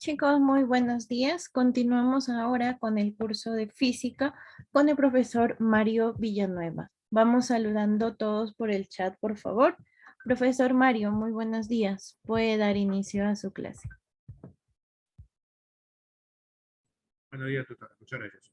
Chicos, muy buenos días. Continuamos ahora con el curso de física con el profesor Mario Villanueva. Vamos saludando todos por el chat, por favor. Profesor Mario, muy buenos días. Puede dar inicio a su clase. Buenos días, tutora. Muchas gracias.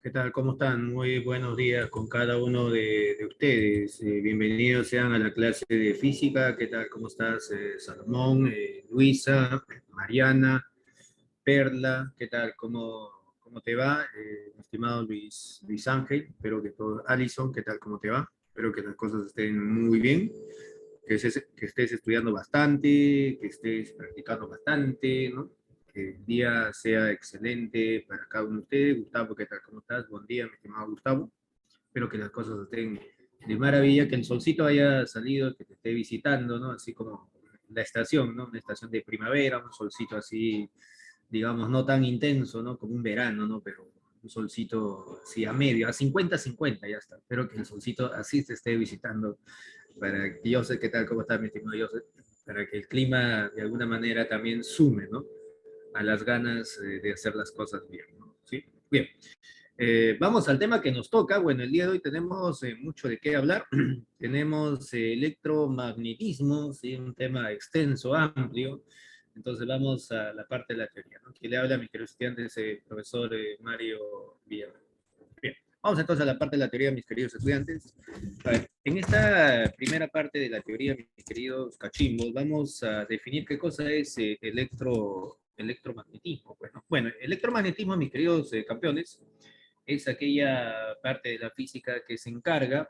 ¿Qué tal? ¿Cómo están? Muy buenos días con cada uno de ustedes. Bienvenidos sean a la clase de física. ¿Qué tal? ¿Cómo estás? Salomón, Luisa, Mariana, Perla. ¿Qué tal? ¿Cómo te va? Mi estimado Luis Ángel. Espero que todo. Alison, ¿qué tal? ¿Cómo te va? Espero que las cosas estén muy bien. Que estés estudiando bastante, que estés practicando bastante, ¿no? Que el día sea excelente para cada uno de ustedes. Gustavo, ¿qué tal? ¿Cómo estás? Buen día, mi estimado Gustavo. Espero que las cosas estén de maravilla, que el solcito haya salido, que te esté visitando, ¿no? Así como la estación, ¿no? Una estación de primavera, un solcito así, digamos, no tan intenso, ¿no? Como un verano, ¿no? Pero un solcito, sí, a medio, a 50-50, ya está. Espero que el solcito así te esté visitando para que yo sé qué tal, cómo está mi estimado Joseph, para que el clima de alguna manera también sume, ¿no? A las ganas de hacer las cosas bien, ¿no? ¿Sí? Bien. Vamos al tema que nos toca. Bueno, el día de hoy tenemos mucho de qué hablar. Tenemos electromagnetismo, ¿sí? Un tema extenso, amplio. Entonces vamos a la parte de la teoría, ¿no? Que le habla a mis queridos estudiantes, profesor Mario Villar. Bien, vamos entonces a la parte de la teoría, mis queridos estudiantes. A ver, en esta primera parte de la teoría, mis queridos cachimbos, vamos a definir qué cosa es electromagnetismo. Bueno, electromagnetismo, mis queridos campeones, es aquella parte de la física que se encarga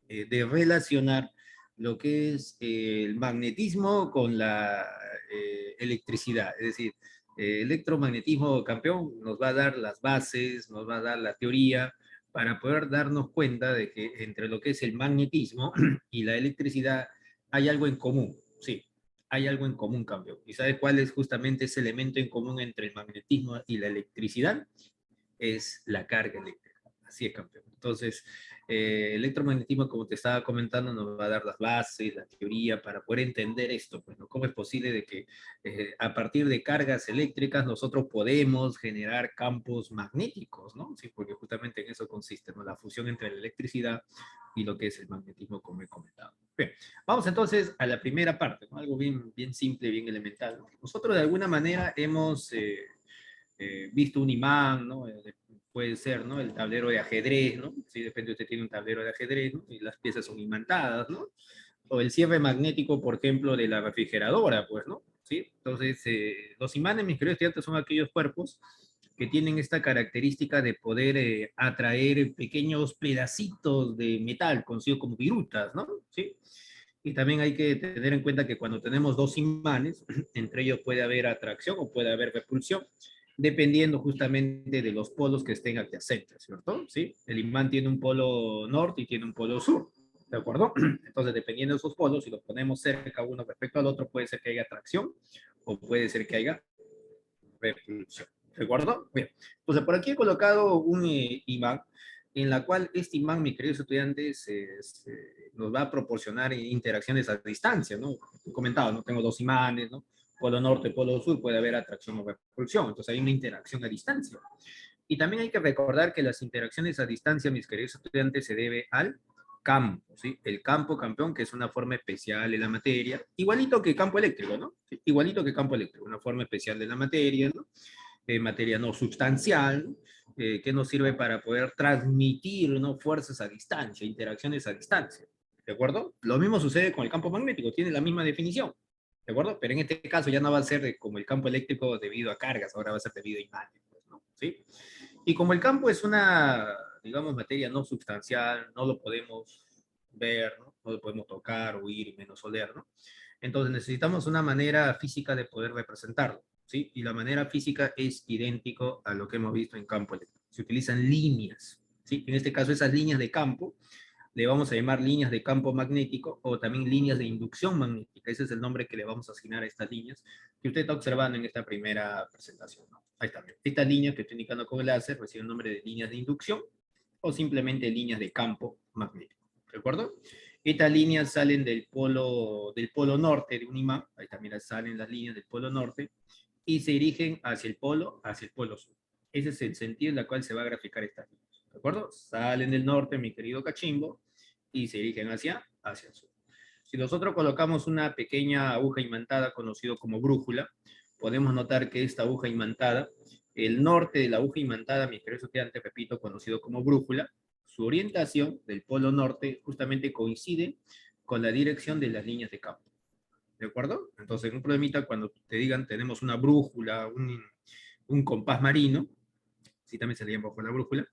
de relacionar lo que es el magnetismo con la electricidad. Es decir, electromagnetismo campeón nos va a dar las bases, nos va a dar la teoría para poder darnos cuenta de que entre lo que es el magnetismo y la electricidad hay algo en común. Sí, hay algo en común, campeón. ¿Y sabe cuál es justamente ese elemento en común entre el magnetismo y la electricidad? Es la carga eléctrica. Así es, campeón. Entonces, electromagnetismo, como te estaba comentando, nos va a dar las bases, la teoría para poder entender esto. Pues, ¿no? ¿Cómo es posible de que a partir de cargas eléctricas nosotros podemos generar campos magnéticos, ¿no? Sí, porque justamente en eso consiste, ¿no? La fusión entre la electricidad y lo que es el magnetismo, como he comentado. Bien, vamos entonces a la primera parte, ¿no? Algo bien simple, bien elemental. Nosotros de alguna manera hemos visto un imán, ¿no? Puede ser, ¿no? El tablero de ajedrez, ¿no? Si de repente usted tiene un tablero de ajedrez, ¿no? Y las piezas son imantadas, ¿no? O el cierre magnético, por ejemplo, de la refrigeradora, pues, ¿no? ¿Sí? Entonces, los imanes, mis queridos estudiantes, son aquellos cuerpos que tienen esta característica de poder atraer pequeños pedacitos de metal, conocidos como virutas, ¿no? ¿Sí? Y también hay que tener en cuenta que cuando tenemos dos imanes, entre ellos puede haber atracción o puede haber repulsión. dependiendo justamente de los polos que estén adyacentes, ¿cierto? ¿Sí? El imán tiene un polo norte y tiene un polo sur, ¿de acuerdo? Entonces, dependiendo de esos polos, si los ponemos cerca uno respecto al otro, puede ser que haya atracción o puede ser que haya repulsión, ¿de acuerdo? Bien, entonces por aquí he colocado un imán, en la cual este imán, mis queridos estudiantes, nos va a proporcionar interacciones a distancia, ¿no? He comentado, ¿no? Tengo dos imanes, ¿no? Polo norte, polo sur, puede haber atracción o repulsión, entonces hay una interacción a distancia. Y también hay que recordar que las interacciones a distancia, mis queridos estudiantes, se debe al campo, ¿sí? El campo campeón, que es una forma especial de la materia, igualito que campo eléctrico, ¿no? Igualito que campo eléctrico, una forma especial de la materia, ¿no? Materia no sustancial, que nos sirve para poder transmitir, ¿no? Fuerzas a distancia, interacciones a distancia, ¿de acuerdo? Lo mismo sucede con el campo magnético, tiene la misma definición, ¿de acuerdo? Pero en este caso ya no va a ser como el campo eléctrico debido a cargas, ahora va a ser debido a imanes, ¿no? ¿Sí? Y como el campo es una, digamos, materia no sustancial, no lo podemos ver, ¿no? No lo podemos tocar, oír y menos oler, ¿no? Entonces necesitamos una manera física de poder representarlo, ¿sí? Y la manera física es idéntico a lo que hemos visto en campo eléctrico. Se utilizan líneas, ¿sí? En este caso esas líneas de campo le vamos a llamar líneas de campo magnético o también líneas de inducción magnética. Ese es el nombre que le vamos a asignar a estas líneas que usted está observando en esta primera presentación, ¿no? Ahí está. Esta línea que estoy indicando con el láser recibe el nombre de líneas de inducción o simplemente líneas de campo magnético. ¿De acuerdo? Estas líneas salen del polo norte de un imán. Ahí también salen las líneas del polo norte y se dirigen hacia el polo sur. Ese es el sentido en el cual se va a graficar esta línea. ¿De acuerdo? Salen del norte, mi querido cachimbo, y se dirigen hacia el sur. Si nosotros colocamos una pequeña aguja imantada, conocido como brújula, podemos notar que esta aguja imantada, el norte de la aguja imantada, mi querido estudiante, repito, conocido como brújula, su orientación del polo norte justamente coincide con la dirección de las líneas de campo. ¿De acuerdo? Entonces, en un problemita, cuando te digan tenemos una brújula, un compás marino, sí también se le llama bajo la brújula,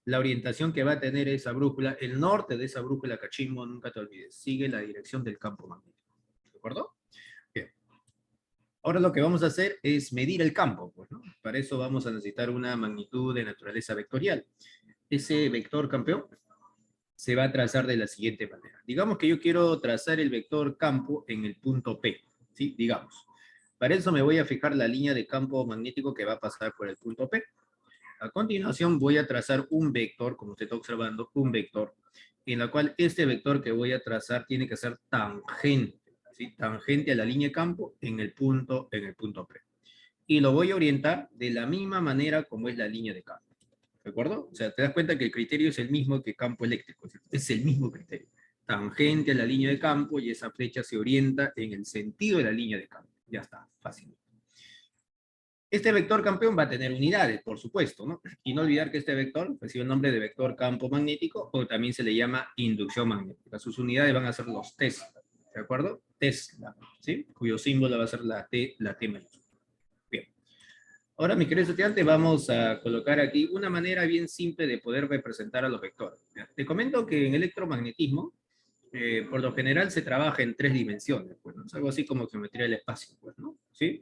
la orientación que va a tener esa brújula, el norte de esa brújula, cachimbo, nunca te olvides, sigue la dirección del campo magnético. ¿De acuerdo? Bien. Ahora lo que vamos a hacer es medir el campo, pues, ¿no? Para eso vamos a necesitar una magnitud de naturaleza vectorial. Ese vector campeón se va a trazar de la siguiente manera. Digamos que yo quiero trazar el vector campo en el punto P, ¿sí? Digamos. Para eso me voy a fijar la línea de campo magnético que va a pasar por el punto P. A continuación voy a trazar un vector, como usted está observando, un vector, en la cual este vector que voy a trazar tiene que ser tangente, ¿sí? Tangente a la línea de campo en el punto P. Y lo voy a orientar de la misma manera como es la línea de campo. ¿De acuerdo? O sea, te das cuenta que el criterio es el mismo que campo eléctrico, es el mismo criterio. Tangente a la línea de campo y esa flecha se orienta en el sentido de la línea de campo. Ya está, fácil. Este vector campeón va a tener unidades, por supuesto, ¿no? Y no olvidar que este vector recibe el nombre de vector campo magnético o también se le llama inducción magnética. Sus unidades van a ser los Tesla, ¿de acuerdo? Tesla, ¿sí? Cuyo símbolo va a ser la T mayúscula. Bien. Ahora, mis queridos estudiantes, vamos a colocar aquí una manera bien simple de poder representar a los vectores. Te comento que en electromagnetismo, por lo general se trabaja en tres dimensiones, pues, ¿no? Es algo así como geometría del espacio, pues, ¿no? ¿Sí?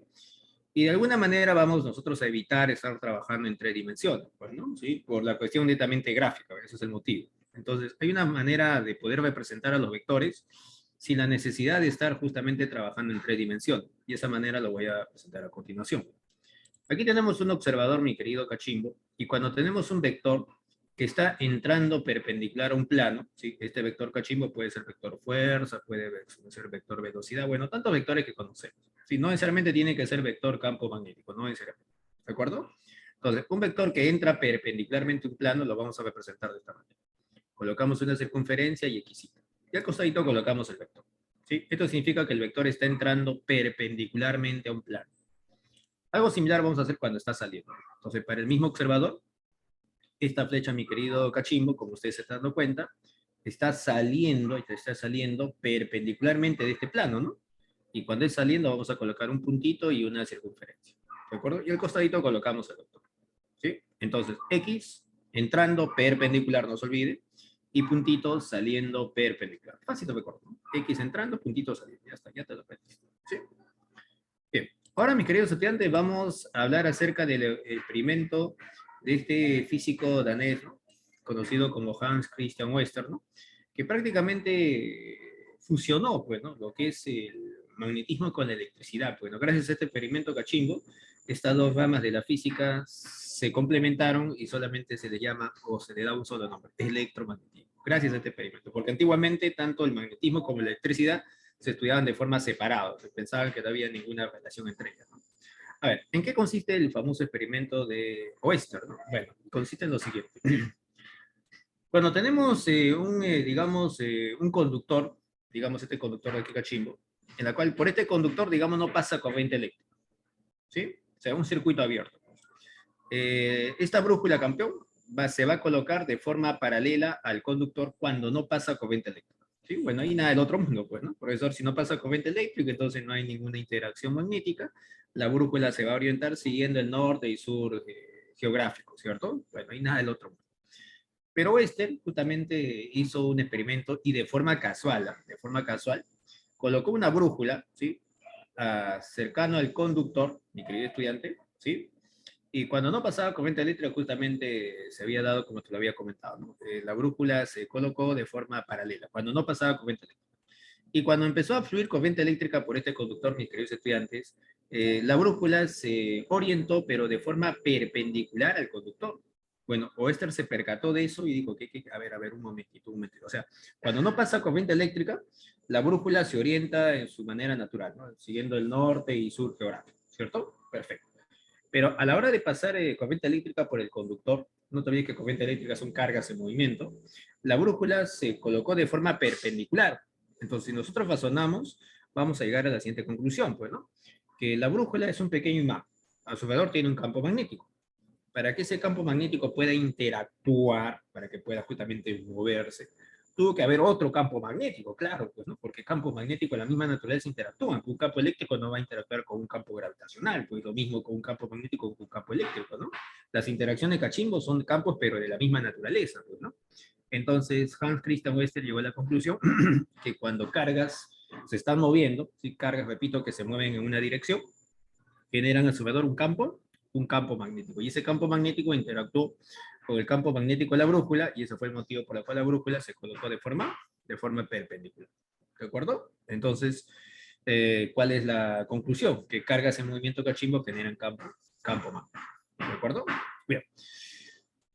Y de alguna manera vamos nosotros a evitar estar trabajando en tres dimensiones, pues, ¿no? ¿Sí? Por la cuestión netamente gráfica, ese es el motivo. Entonces, hay una manera de poder representar a los vectores sin la necesidad de estar justamente trabajando en tres dimensiones. Y esa manera lo voy a presentar a continuación. Aquí tenemos un observador, mi querido cachimbo, y cuando tenemos un vector que está entrando perpendicular a un plano, ¿sí? Este vector cachimbo puede ser vector fuerza, puede ser vector velocidad, bueno, tantos vectores que conocemos. ¿Sí? No necesariamente tiene que ser vector campo magnético, no necesariamente. ¿De acuerdo? Entonces, un vector que entra perpendicularmente a un plano lo vamos a representar de esta manera. Colocamos una circunferencia y x. Y al costadito colocamos el vector. ¿Sí? Esto significa que el vector está entrando perpendicularmente a un plano. Algo similar vamos a hacer cuando está saliendo. Entonces, para el mismo observador, esta flecha, mi querido cachimbo, como ustedes se están dando cuenta, está saliendo perpendicularmente de este plano, ¿no? Y cuando es saliendo vamos a colocar un puntito y una circunferencia. ¿De acuerdo? Y al costadito colocamos el vector. ¿Sí? Entonces, X entrando perpendicular, no se olvide, y puntito saliendo perpendicular. Fácil de recordar, ¿no? X entrando, puntito saliendo. Ya está, ya te lo aprendiste. ¿Sí? Bien. Ahora, mis queridos estudiantes, vamos a hablar acerca del experimento de este físico danés, ¿no? Conocido como Hans Christian Oersted, ¿no? Que prácticamente fusionó, pues, ¿no? Lo que es el magnetismo con la electricidad. Pues, ¿no? Gracias a este experimento cachimbo, estas dos ramas de la física se complementaron y solamente se le llama, o se le da un solo nombre, electromagnetismo. Gracias a este experimento, porque antiguamente tanto el magnetismo como la electricidad se estudiaban de forma separada, se pensaban que no había ninguna relación entre ellas, ¿no? A ver, ¿en qué consiste el famoso experimento de Oersted, ¿no? Bueno, consiste en lo siguiente. Cuando tenemos digamos, un conductor, digamos este conductor de aquí cachimbo, en la cual por este conductor, digamos, no pasa corriente eléctrica, ¿sí? O sea, un circuito abierto. Esta brújula, campeón, se va a colocar de forma paralela al conductor cuando no pasa corriente eléctrica. ¿Sí? Bueno, ahí nada del otro mundo, pues, ¿no? Profesor, si no pasa corriente eléctrica, entonces no hay ninguna interacción magnética, la brújula se va a orientar siguiendo el norte y sur geográfico, ¿cierto? Bueno, ahí nada del otro mundo. Pero este justamente hizo un experimento y de forma casual, ¿ah? De forma casual, colocó una brújula, ¿sí? Cercano al conductor, mi querido estudiante, ¿sí? Y cuando no pasaba corriente eléctrica, justamente se había dado, como te lo había comentado, ¿no? La brújula se colocó de forma paralela, cuando no pasaba corriente eléctrica. Y cuando empezó a fluir corriente eléctrica por este conductor, mis queridos estudiantes, la brújula se orientó, pero de forma perpendicular al conductor. Bueno, Oersted se percató de eso y dijo, a ver, un momentito, un momentito. O sea, cuando no pasa corriente eléctrica, la brújula se orienta en su manera natural, ¿no? Siguiendo el norte y sur geográfico, ¿cierto? Perfecto. Pero a la hora de pasar corriente eléctrica por el conductor, no te olvides que corriente eléctrica son cargas en movimiento, la brújula se colocó de forma perpendicular. Entonces, si nosotros razonamos, vamos a llegar a la siguiente conclusión, pues, ¿no? Que la brújula es un pequeño imán. A su alrededor tiene un campo magnético. Para que ese campo magnético pueda interactuar, para que pueda justamente moverse, tuvo que haber otro campo magnético, claro, pues, ¿no? Porque campos magnéticos en la misma naturaleza interactúan. Un campo eléctrico no va a interactuar con un campo gravitacional, pues lo mismo con un campo magnético con un campo eléctrico, ¿no? Las interacciones cachimbo son campos, pero de la misma naturaleza, pues, ¿no? Entonces, Hans Christian Oersted llegó a la conclusión que cuando cargas se están moviendo, si cargas, repito, que se mueven en una dirección, generan a su alrededor un campo magnético. Y ese campo magnético interactuó con el campo magnético de la brújula, y ese fue el motivo por el cual la brújula se colocó de forma perpendicular. ¿De acuerdo? Entonces, ¿cuál es la conclusión? Que cargas en movimiento cachimbo generan campo magnético. ¿De acuerdo? Bien.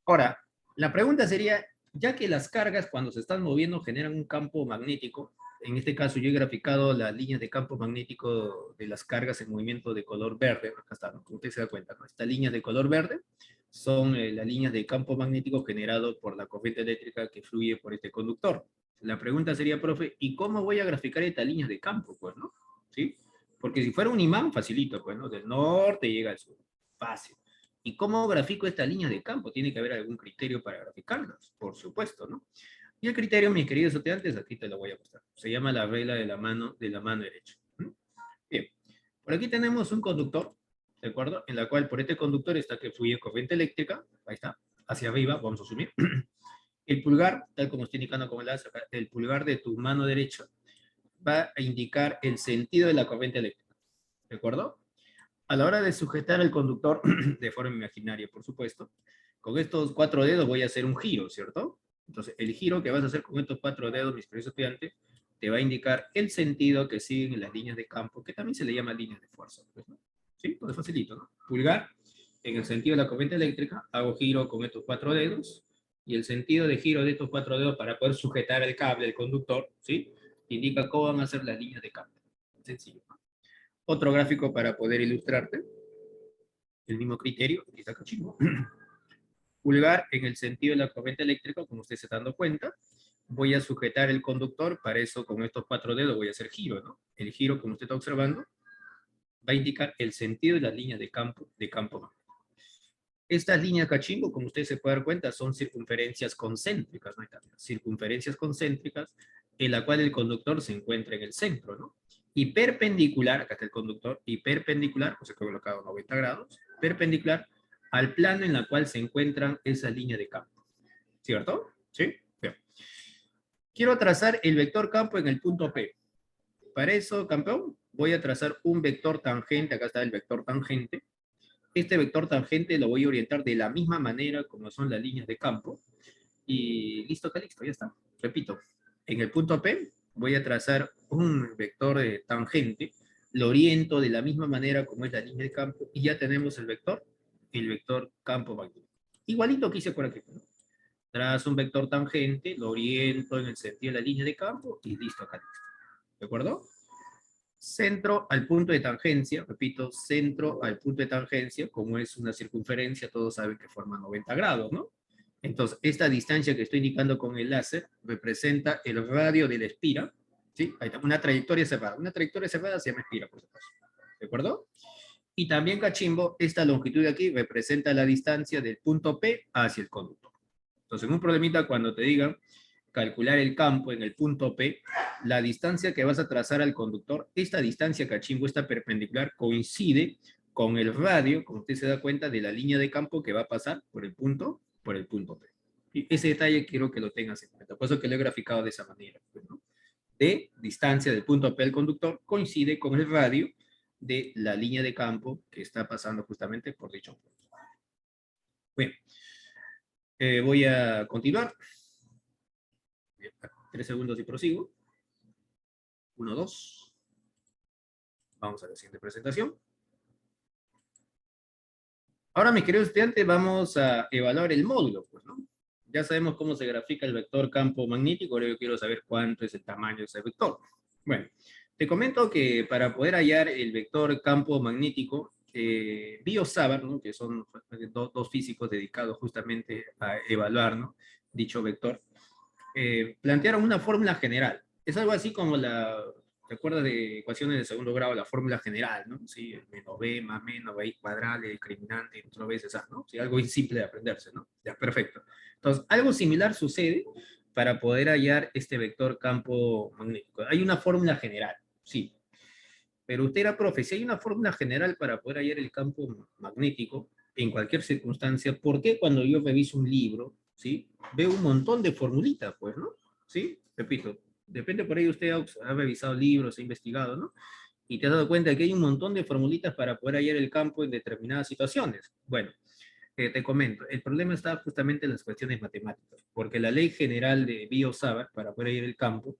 Ahora, la pregunta sería, ya que las cargas cuando se están moviendo generan un campo magnético, en este caso yo he graficado las líneas de campo magnético de las cargas en movimiento de color verde, acá está, ¿no? Como usted se da cuenta, ¿no? Estas líneas de color verde son las líneas de campo magnético generado por la corriente eléctrica que fluye por este conductor. La pregunta sería, profe, ¿y cómo voy a graficar estas líneas de campo? Pues, ¿no? ¿Sí? Porque si fuera un imán, facilito, pues, ¿no? Del norte llega al sur. Fácil. ¿Y cómo grafico esta línea de campo? Tiene que haber algún criterio para graficarlas, por supuesto, ¿no? Y el criterio, mis queridos estudiantes, aquí te lo voy a mostrar. Se llama la regla de la mano derecha. Bien, por aquí tenemos un conductor, ¿de acuerdo? En la cual por este conductor está que fluye corriente eléctrica, ahí está, hacia arriba, vamos a asumir. El pulgar, tal como estoy indicando con el láser, el pulgar de tu mano derecha va a indicar el sentido de la corriente eléctrica, ¿de acuerdo? A la hora de sujetar el conductor, de forma imaginaria, por supuesto, con estos 4 dedos voy a hacer un giro, ¿cierto? Entonces, el giro que vas a hacer con estos 4 dedos, mis queridos estudiantes, te va a indicar el sentido que siguen las líneas de campo, que también se le llama líneas de fuerza, pues, ¿no? ¿Sí? Pues facilito, ¿no? Pulgar, en el sentido de la corriente eléctrica, hago giro con estos 4 dedos, y el sentido de giro de estos 4 dedos para poder sujetar el cable, el conductor, ¿sí? Indica cómo van a ser las líneas de campo. Sencillo, ¿no? Otro gráfico para poder ilustrarte, el mismo criterio, aquí está cachimbo. Pulgar en el sentido de la corriente eléctrica, como usted se está dando cuenta, voy a sujetar el conductor, para eso con estos 4 dedos voy a hacer giro, ¿no? El giro, como usted está observando, va a indicar el sentido de las líneas de campo magnético. Estas líneas cachimbo, como usted se puede dar cuenta, son circunferencias concéntricas, ¿no? Circunferencias concéntricas en la cual el conductor se encuentra en el centro, ¿no? Y perpendicular, acá está el conductor, y perpendicular, pues he colocado 90 grados, perpendicular al plano en la cual se encuentran esas líneas de campo. ¿Cierto? ¿Sí? Bien. Quiero trazar el vector campo en el punto P. Para eso, campeón, voy a trazar un vector tangente, acá está el vector tangente. Este vector tangente lo voy a orientar de la misma manera como son las líneas de campo. Y listo, que listo, ya está. Repito, en el punto P voy a trazar un vector tangente, lo oriento de la misma manera como es la línea de campo, y ya tenemos el vector campo magnético. Igualito que hice por aquí, ¿no? Trazo un vector tangente, lo oriento en el sentido de la línea de campo, y listo, acá listo. ¿De acuerdo? Centro al punto de tangencia, repito, centro al punto de tangencia, como es una circunferencia, todos saben que forma 90 grados, ¿no? Entonces, esta distancia que estoy indicando con el láser representa el radio de la espira, ¿sí? Ahí está, una trayectoria cerrada. Una trayectoria cerrada se llama espira, por supuesto. ¿De acuerdo? Y también, cachimbo, esta longitud de aquí representa la distancia del punto P hacia el conductor. Entonces, en un problemita, cuando te digan calcular el campo en el punto P, la distancia que vas a trazar al conductor, esta distancia, cachimbo, esta perpendicular, coincide con el radio, como usted se da cuenta, de la línea de campo que va a pasar por el punto P. Y ese detalle quiero que lo tengas en cuenta, por eso que lo he graficado de esa manera, ¿no? De distancia del punto P al conductor coincide con el radio de la línea de campo que está pasando justamente por dicho punto. Bueno, voy a continuar. 3 segundos y prosigo. 1, 2. Vamos a la siguiente presentación. Ahora, mis queridos estudiantes, vamos a evaluar el módulo, pues, ¿no? Ya sabemos cómo se grafica el vector campo magnético, ahora yo quiero saber cuánto es el tamaño de ese vector. Bueno, te comento que para poder hallar el vector campo magnético, Biot-Savart, ¿no? Que son dos físicos dedicados justamente a evaluar, ¿no? Dicho vector, plantearon una fórmula general. Es algo así como ¿te acuerdas de ecuaciones de segundo grado? La fórmula general, ¿no? Sí, menos b más menos b cuadrado, el discriminante, otras veces a, ¿no? Sí, algo simple de aprenderse, ¿no? Ya, perfecto. Entonces, algo similar sucede para poder hallar este vector campo magnético. Hay una fórmula general, sí. Pero usted era profe, si hay una fórmula general para poder hallar el campo magnético en cualquier circunstancia, ¿por qué cuando yo reviso un libro, ¿sí? Veo un montón de formulitas, pues, ¿no? ¿Sí? Repito, depende por ahí usted ha revisado libros, ha investigado, ¿no? Y te has dado cuenta que hay un montón de formulitas para poder hallar el campo en determinadas situaciones. Bueno, te comento, el problema está justamente en las cuestiones matemáticas, porque la ley general de Biot-Savart, para poder hallar el campo,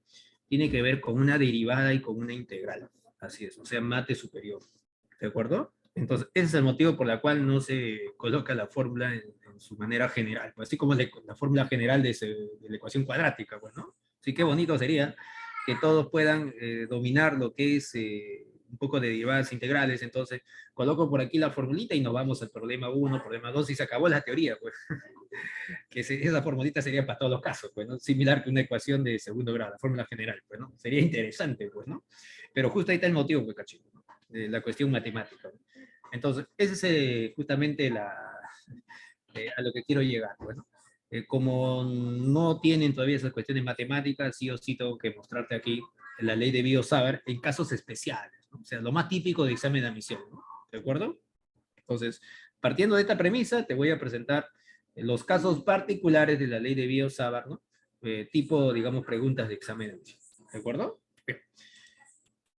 tiene que ver con una derivada y con una integral. Así es, o sea, mate superior. ¿De acuerdo? Entonces, ese es el motivo por el cual no se coloca la fórmula en su manera general, pues, así como la fórmula general de la ecuación cuadrática, pues, ¿no? Sí, qué bonito sería que todos puedan dominar lo que es un poco de derivadas integrales. Entonces, coloco por aquí la formulita y nos vamos al problema 1, problema 2 y se acabó la teoría, pues. Que esa formulita sería para todos los casos, pues, ¿no? Similar que una ecuación de segundo grado, la fórmula general, pues, ¿no? Sería interesante, pues, ¿no? Pero justo ahí está el motivo, pues, cachito, ¿no? De la cuestión matemática, ¿no? Entonces, ese es justamente a lo que quiero llegar, pues, ¿no? Como no tienen todavía esas cuestiones matemáticas, sí o sí tengo que mostrarte aquí la ley de Biot-Savart en casos especiales, ¿no? O sea, lo más típico de examen de admisión, ¿no? ¿De acuerdo? Entonces, partiendo de esta premisa, te voy a presentar los casos particulares de la ley de Biot-Savart, ¿no? Tipo, digamos, preguntas de examen de admisión. ¿De acuerdo? Bien.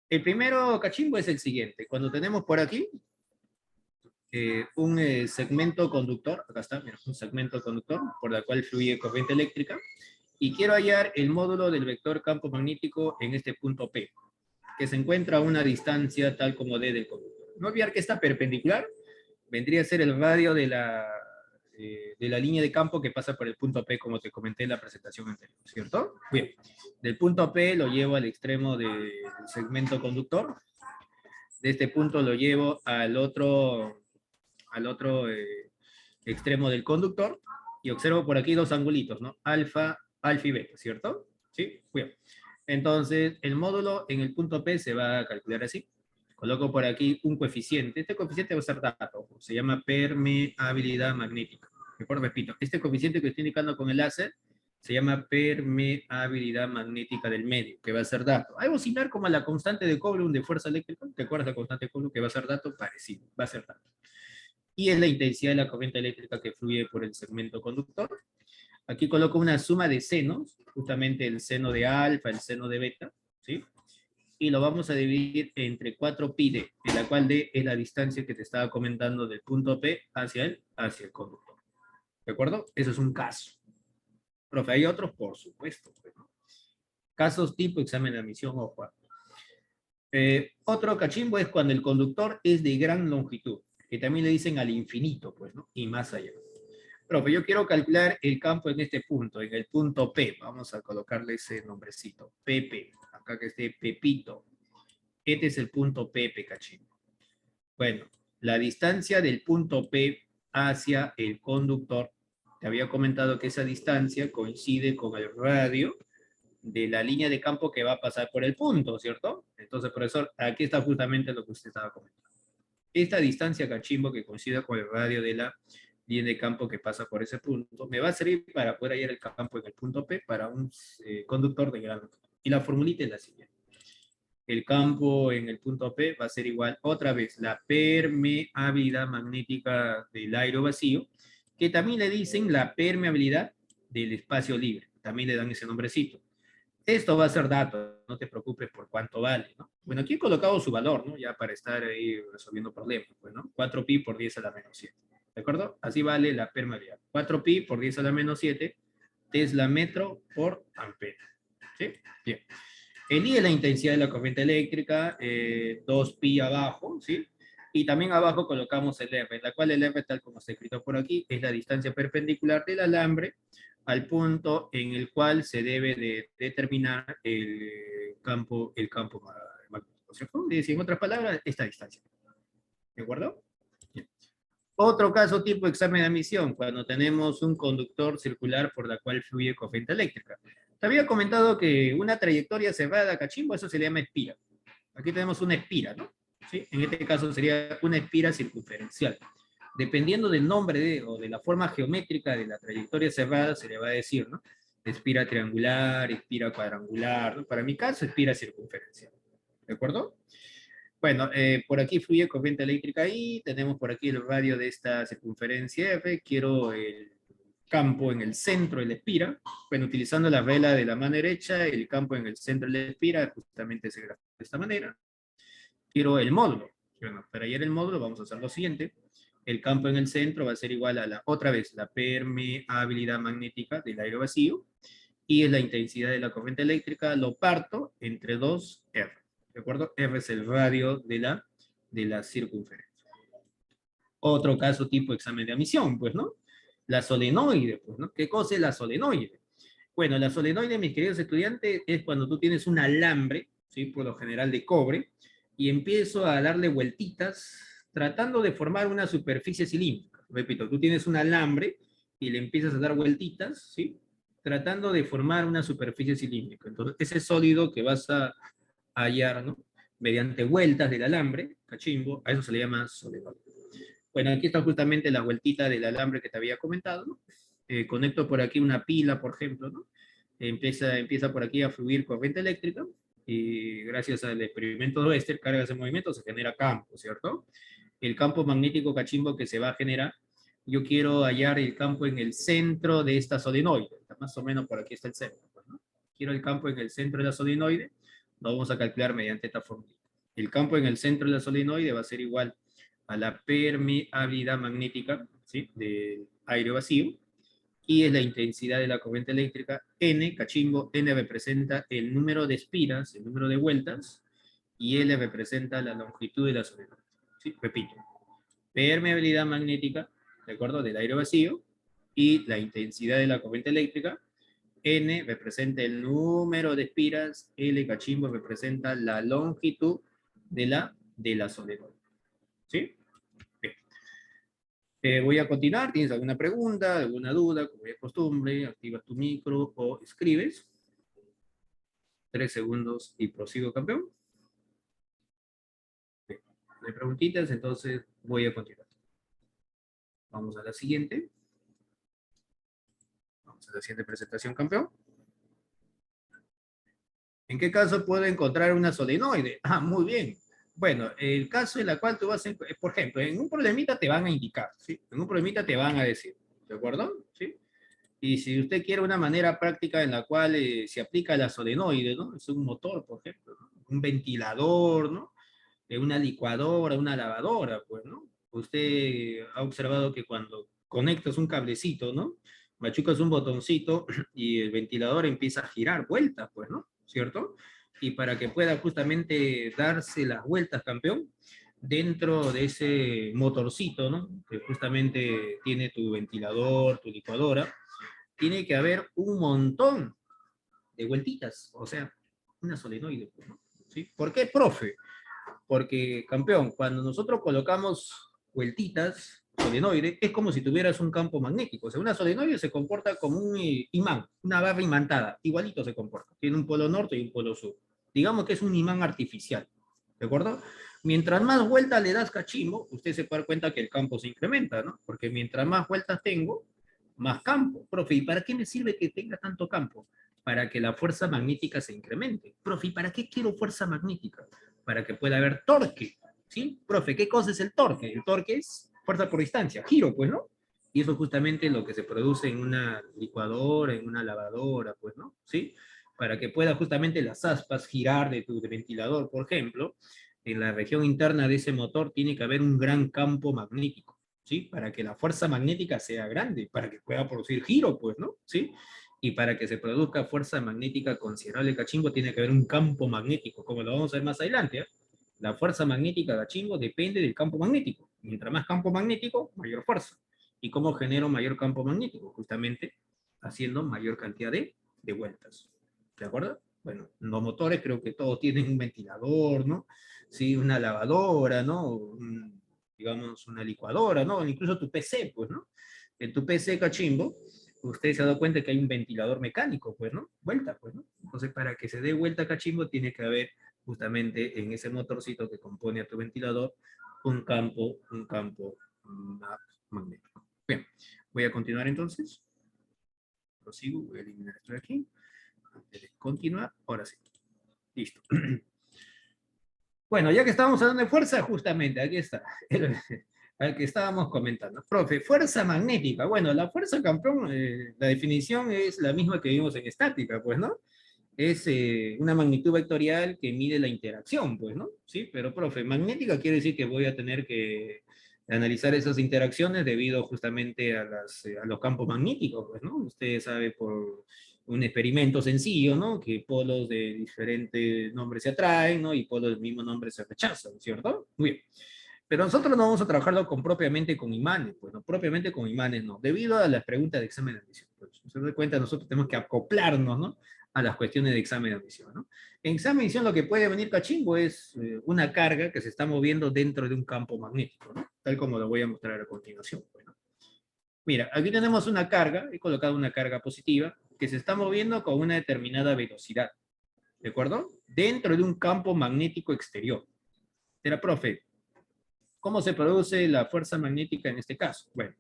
El primero cachimbo es el siguiente. Cuando tenemos por aquí un segmento conductor, acá está, mira, un segmento conductor por el cual fluye corriente eléctrica, y quiero hallar el módulo del vector campo magnético en este punto P, que se encuentra a una distancia tal como D del conductor. No olvidar que esta perpendicular vendría a ser el radio de la línea de campo que pasa por el punto P, como te comenté en la presentación anterior, ¿cierto? Bien, del punto P lo llevo al extremo del segmento conductor, de este punto lo llevo al otro extremo del conductor, y observo por aquí dos angulitos, ¿no? Alfa y beta, ¿cierto? ¿Sí? Bien. Entonces, el módulo en el punto P se va a calcular así. Coloco por aquí un coeficiente. Este coeficiente va a ser dato. Se llama permeabilidad magnética. Mejor repito. Este coeficiente que estoy indicando con el láser se llama permeabilidad magnética del medio, que va a ser dato. Algo similar como a la constante de Coulomb de fuerza eléctrica. ¿Te acuerdas de la constante de Coulomb que va a ser dato? Parecido. Va a ser dato. Y es la intensidad de la corriente eléctrica que fluye por el segmento conductor. Aquí coloco una suma de senos, justamente el seno de alfa, el seno de beta, ¿sí? y lo vamos a dividir entre 4πd, en la cual d es la distancia que te estaba comentando del punto P hacia el conductor. ¿De acuerdo? Eso es un caso. Profe, hay otros, por supuesto. Pues, ¿no? Casos tipo examen de admisión, ojo. Otro cachimbo es cuando el conductor es de gran longitud, que también le dicen al infinito, pues, ¿no? Y más allá. Profe, yo quiero calcular el campo en este punto, en el punto P. Vamos a colocarle ese nombrecito, PP. Acá que esté Pepito. Este es el punto P, cachimbo. Bueno, la distancia del punto P hacia el conductor, te había comentado que esa distancia coincide con el radio de la línea de campo que va a pasar por el punto, ¿cierto? Entonces, profesor, aquí está justamente lo que usted estaba comentando. Esta distancia, cachimbo, que coincide con el radio de la línea de campo que pasa por ese punto, me va a servir para poder hallar el campo en el punto P para un conductor de gran longitud. Y la formulita es la siguiente. El campo en el punto P va a ser igual, otra vez, la permeabilidad magnética del aire vacío, que también le dicen la permeabilidad del espacio libre. También le dan ese nombrecito. Esto va a ser dato, no te preocupes por cuánto vale, ¿no? Bueno, aquí he colocado su valor, ¿no? Ya para estar ahí resolviendo problemas, pues, ¿no? 4pi por 10 a la menos 7. ¿De acuerdo? Así vale la permeabilidad. 4pi por 10 a la menos 7, Tesla metro por ampera. ¿Sí? Bien. El I es la intensidad de la corriente eléctrica, 2pi abajo, ¿sí? Y también abajo colocamos el R, la cual el R, tal como está escrito por aquí, es la distancia perpendicular del alambre al punto en el cual se debe de determinar el campo magnético, ¿cierto? Es decir, en otras palabras, esta distancia. ¿De acuerdo? Bien. Otro caso tipo examen de admisión, cuando tenemos un conductor circular por la cual fluye corriente eléctrica. Te había comentado que una trayectoria cerrada, cachimbo, eso se le llama espira. Aquí tenemos una espira, ¿no? ¿Sí? En este caso sería una espira circunferencial. Dependiendo del nombre o de la forma geométrica de la trayectoria cerrada, se le va a decir, ¿no? Espira triangular, espira cuadrangular, ¿no? Para mi caso, espira circunferencial. ¿De acuerdo? Bueno, por aquí fluye corriente eléctrica y tenemos por aquí el radio de esta circunferencia F. Quiero el campo en el centro de la espira. Bueno, utilizando la vela de la mano derecha, el campo en el centro de la espira justamente se grafica de esta manera. Quiero el módulo. Bueno, para hallar el módulo vamos a hacer lo siguiente. El campo en el centro va a ser igual a otra vez, la permeabilidad magnética del aire vacío, y es la intensidad de la corriente eléctrica, lo parto entre 2R. ¿De acuerdo? R es el radio de la circunferencia. Otro caso tipo examen de admisión, pues, ¿no? La solenoide, pues, ¿no? ¿Qué cosa es la solenoide? Bueno, la solenoide, mis queridos estudiantes, es cuando tú tienes un alambre, ¿sí? Por lo general de cobre, y empiezo a darle vueltitas tratando de formar una superficie cilíndrica. Repito, tú tienes un alambre y le empiezas a dar vueltitas, ¿sí? Tratando de formar una superficie cilíndrica. Entonces, ese sólido que vas a hallar, ¿no? Mediante vueltas del alambre, cachimbo, a eso se le llama solenoide. Bueno, aquí está justamente la vueltita del alambre que te había comentado, ¿no? Conecto por aquí una pila, por ejemplo, ¿no? Empieza por aquí a fluir corriente eléctrica, y gracias al experimento de Oester, cargas en movimiento, se genera campo, ¿cierto? El campo magnético cachimbo que se va a generar, yo quiero hallar el campo en el centro de esta solenoide, más o menos por aquí está el centro, ¿no? Quiero el campo en el centro de la solenoide, lo vamos a calcular mediante esta fórmula. El campo en el centro de la solenoide va a ser igual a la permeabilidad magnética, ¿sí? Del aire vacío, y es la intensidad de la corriente eléctrica, N, cachimbo, N representa el número de espiras, el número de vueltas, y L representa la longitud de la solenoide. ¿Sí? Repito, permeabilidad magnética, ¿de acuerdo? Del aire vacío, y la intensidad de la corriente eléctrica, N representa el número de espiras, L, cachimbo, representa la longitud de la solenoide. ¿Sí? Voy a continuar. ¿Tienes alguna pregunta, alguna duda? Como es costumbre, activas tu micro o escribes. 3 segundos y prosigo, campeón. Bien. No hay preguntitas, entonces voy a continuar. Vamos a la siguiente. Vamos a la siguiente presentación, campeón. ¿En qué caso puedo encontrar una solenoide? Ah, muy bien. Bueno, el caso en el cual tú vas a, por ejemplo, en un problemita te van a indicar, ¿sí? En un problemita te van a decir, ¿de acuerdo? ¿Sí? Y si usted quiere una manera práctica en la cual se aplica la solenoide, ¿no? Es un motor, por ejemplo, ¿no? un ventilador, ¿no? Una licuadora, una lavadora, pues, ¿no? Usted ha observado que cuando conectas un cablecito, ¿no? Machucas un botoncito y el ventilador empieza a girar vueltas, pues, ¿no? ¿Cierto? Y para que pueda justamente darse las vueltas, campeón, dentro de ese motorcito, ¿no? Que justamente tiene tu ventilador, tu licuadora, tiene que haber un montón de vueltitas, o sea, una solenoide, pues, ¿no? ¿Sí? ¿Por qué, profe? Porque, campeón, cuando nosotros colocamos vueltitas, solenoide, es como si tuvieras un campo magnético. O sea, una solenoide se comporta como un imán, una barra imantada. Igualito se comporta. Tiene un polo norte y un polo sur. Digamos que es un imán artificial. ¿De acuerdo? Mientras más vueltas le das, cachimbo, usted se puede dar cuenta que el campo se incrementa, ¿no? Porque mientras más vueltas tengo, más campo. Profe, ¿y para qué me sirve que tenga tanto campo? Para que la fuerza magnética se incremente. Profe, ¿y para qué quiero fuerza magnética? Para que pueda haber torque. ¿Sí? Profe, ¿qué cosa es el torque? El torque es fuerza por distancia, giro, pues, ¿no? Y eso es justamente lo que se produce en una licuadora, en una lavadora, pues, ¿no? ¿Sí? Para que pueda justamente las aspas girar de tu ventilador, por ejemplo, en la región interna de ese motor tiene que haber un gran campo magnético, ¿sí? Para que la fuerza magnética sea grande, para que pueda producir giro, pues, ¿no? ¿Sí? Y para que se produzca fuerza magnética considerable, cachimbo, tiene que haber un campo magnético, como lo vamos a ver más adelante, ¿eh? La fuerza magnética, cachimbo, depende del campo magnético. Mientras más campo magnético, mayor fuerza. ¿Y cómo genero mayor campo magnético? Justamente haciendo mayor cantidad de vueltas. ¿De acuerdo? Bueno, los motores creo que todos tienen un ventilador, ¿no? Sí, una lavadora, ¿no? Digamos, una licuadora, ¿no? Incluso tu PC, pues, ¿no? En tu PC, cachimbo, usted se ha dado cuenta que hay un ventilador mecánico, pues, ¿no? Vuelta, pues, ¿no? Entonces, para que se dé vuelta, cachimbo, tiene que haber justamente en ese motorcito que compone a tu ventilador un campo magnético. Bien, voy a continuar entonces. Prosigo, voy a eliminar esto de aquí. Antes de continuar, ahora sí. Listo. Bueno, ya que estábamos hablando de fuerza, justamente, aquí está, al que estábamos comentando. Profe, fuerza magnética. Bueno, la fuerza, campeón, la definición es la misma que vimos en estática, pues, ¿no? Es una magnitud vectorial que mide la interacción, pues, ¿no? Sí, pero, profe, magnética quiere decir que voy a tener que analizar esas interacciones debido justamente a los campos magnéticos, pues, ¿no? Usted sabe por un experimento sencillo, ¿no? Que polos de diferentes nombres se atraen, ¿no? Y polos del mismo nombre se rechazan, ¿cierto? Muy bien. Pero nosotros no vamos a trabajarlo propiamente con imanes, pues no, propiamente con imanes no, debido a las preguntas de examen de admisión. Pues, se da cuenta, nosotros tenemos que acoplarnos, ¿no? A las cuestiones de examen de admisión, ¿no? En examen de admisión lo que puede venir cachimbo es una carga que se está moviendo dentro de un campo magnético, ¿no? Tal como lo voy a mostrar a continuación, pues, ¿no? Mira, aquí tenemos una carga, he colocado una carga positiva, que se está moviendo con una determinada velocidad, ¿de acuerdo? Dentro de un campo magnético exterior. Era, profe, ¿cómo se produce la fuerza magnética en este caso? Bueno,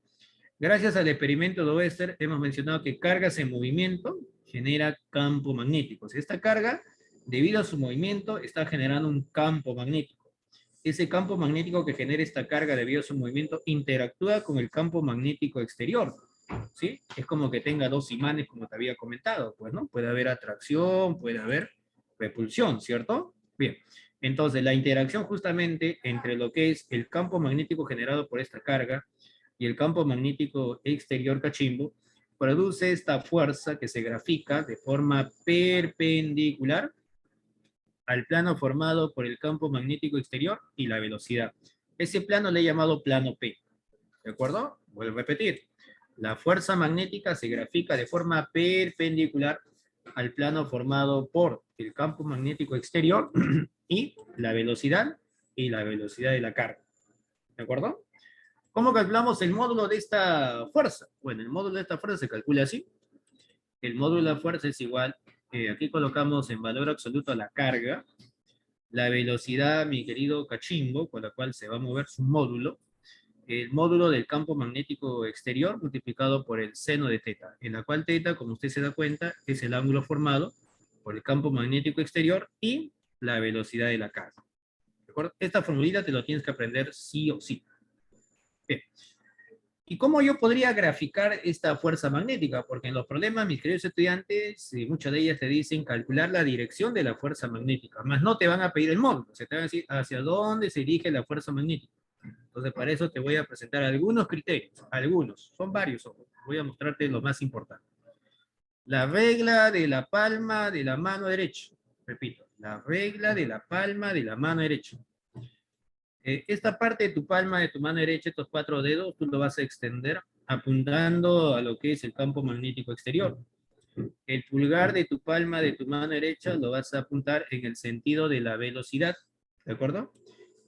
gracias al experimento de Oester hemos mencionado que cargas en movimiento genera campo magnético. O sea, esta carga, debido a su movimiento, está generando un campo magnético. Ese campo magnético que genera esta carga debido a su movimiento interactúa con el campo magnético exterior. ¿Sí? Es como que tenga dos imanes, como te había comentado, pues, ¿no? Puede haber atracción, puede haber repulsión, ¿cierto? Bien. Entonces, la interacción justamente entre lo que es el campo magnético generado por esta carga y el campo magnético exterior cachimbo produce esta fuerza que se grafica de forma perpendicular al plano formado por el campo magnético exterior y la velocidad. Ese plano le he llamado plano P. ¿De acuerdo? Vuelvo a repetir. La fuerza magnética se grafica de forma perpendicular al plano formado por el campo magnético exterior y la velocidad de la carga. ¿De acuerdo? ¿Cómo calculamos el módulo de esta fuerza? Bueno, el módulo de esta fuerza se calcula así. El módulo de la fuerza es igual, aquí colocamos en valor absoluto la carga, la velocidad, mi querido cachimbo, con la cual se va a mover su módulo, el módulo del campo magnético exterior multiplicado por el seno de teta, en la cual teta, como usted se da cuenta, es el ángulo formado por el campo magnético exterior y la velocidad de la carga. ¿De acuerdo? Esta formulita te lo tienes que aprender sí o sí. Bien. ¿Y cómo yo podría graficar esta fuerza magnética? Porque en los problemas, mis queridos estudiantes, muchas de ellas te dicen calcular la dirección de la fuerza magnética, más no te van a pedir el módulo, se te van a decir hacia dónde se dirige la fuerza magnética. Entonces, para eso te voy a presentar algunos criterios, algunos, son varios, ojo. Voy a mostrarte lo más importante. La regla de la palma de la mano derecha. Repito, la regla de la palma de la mano derecha. Esta parte de tu palma de tu mano derecha, estos 4 dedos, tú lo vas a extender apuntando a lo que es el campo magnético exterior. El pulgar de tu palma de tu mano derecha lo vas a apuntar en el sentido de la velocidad, ¿de acuerdo?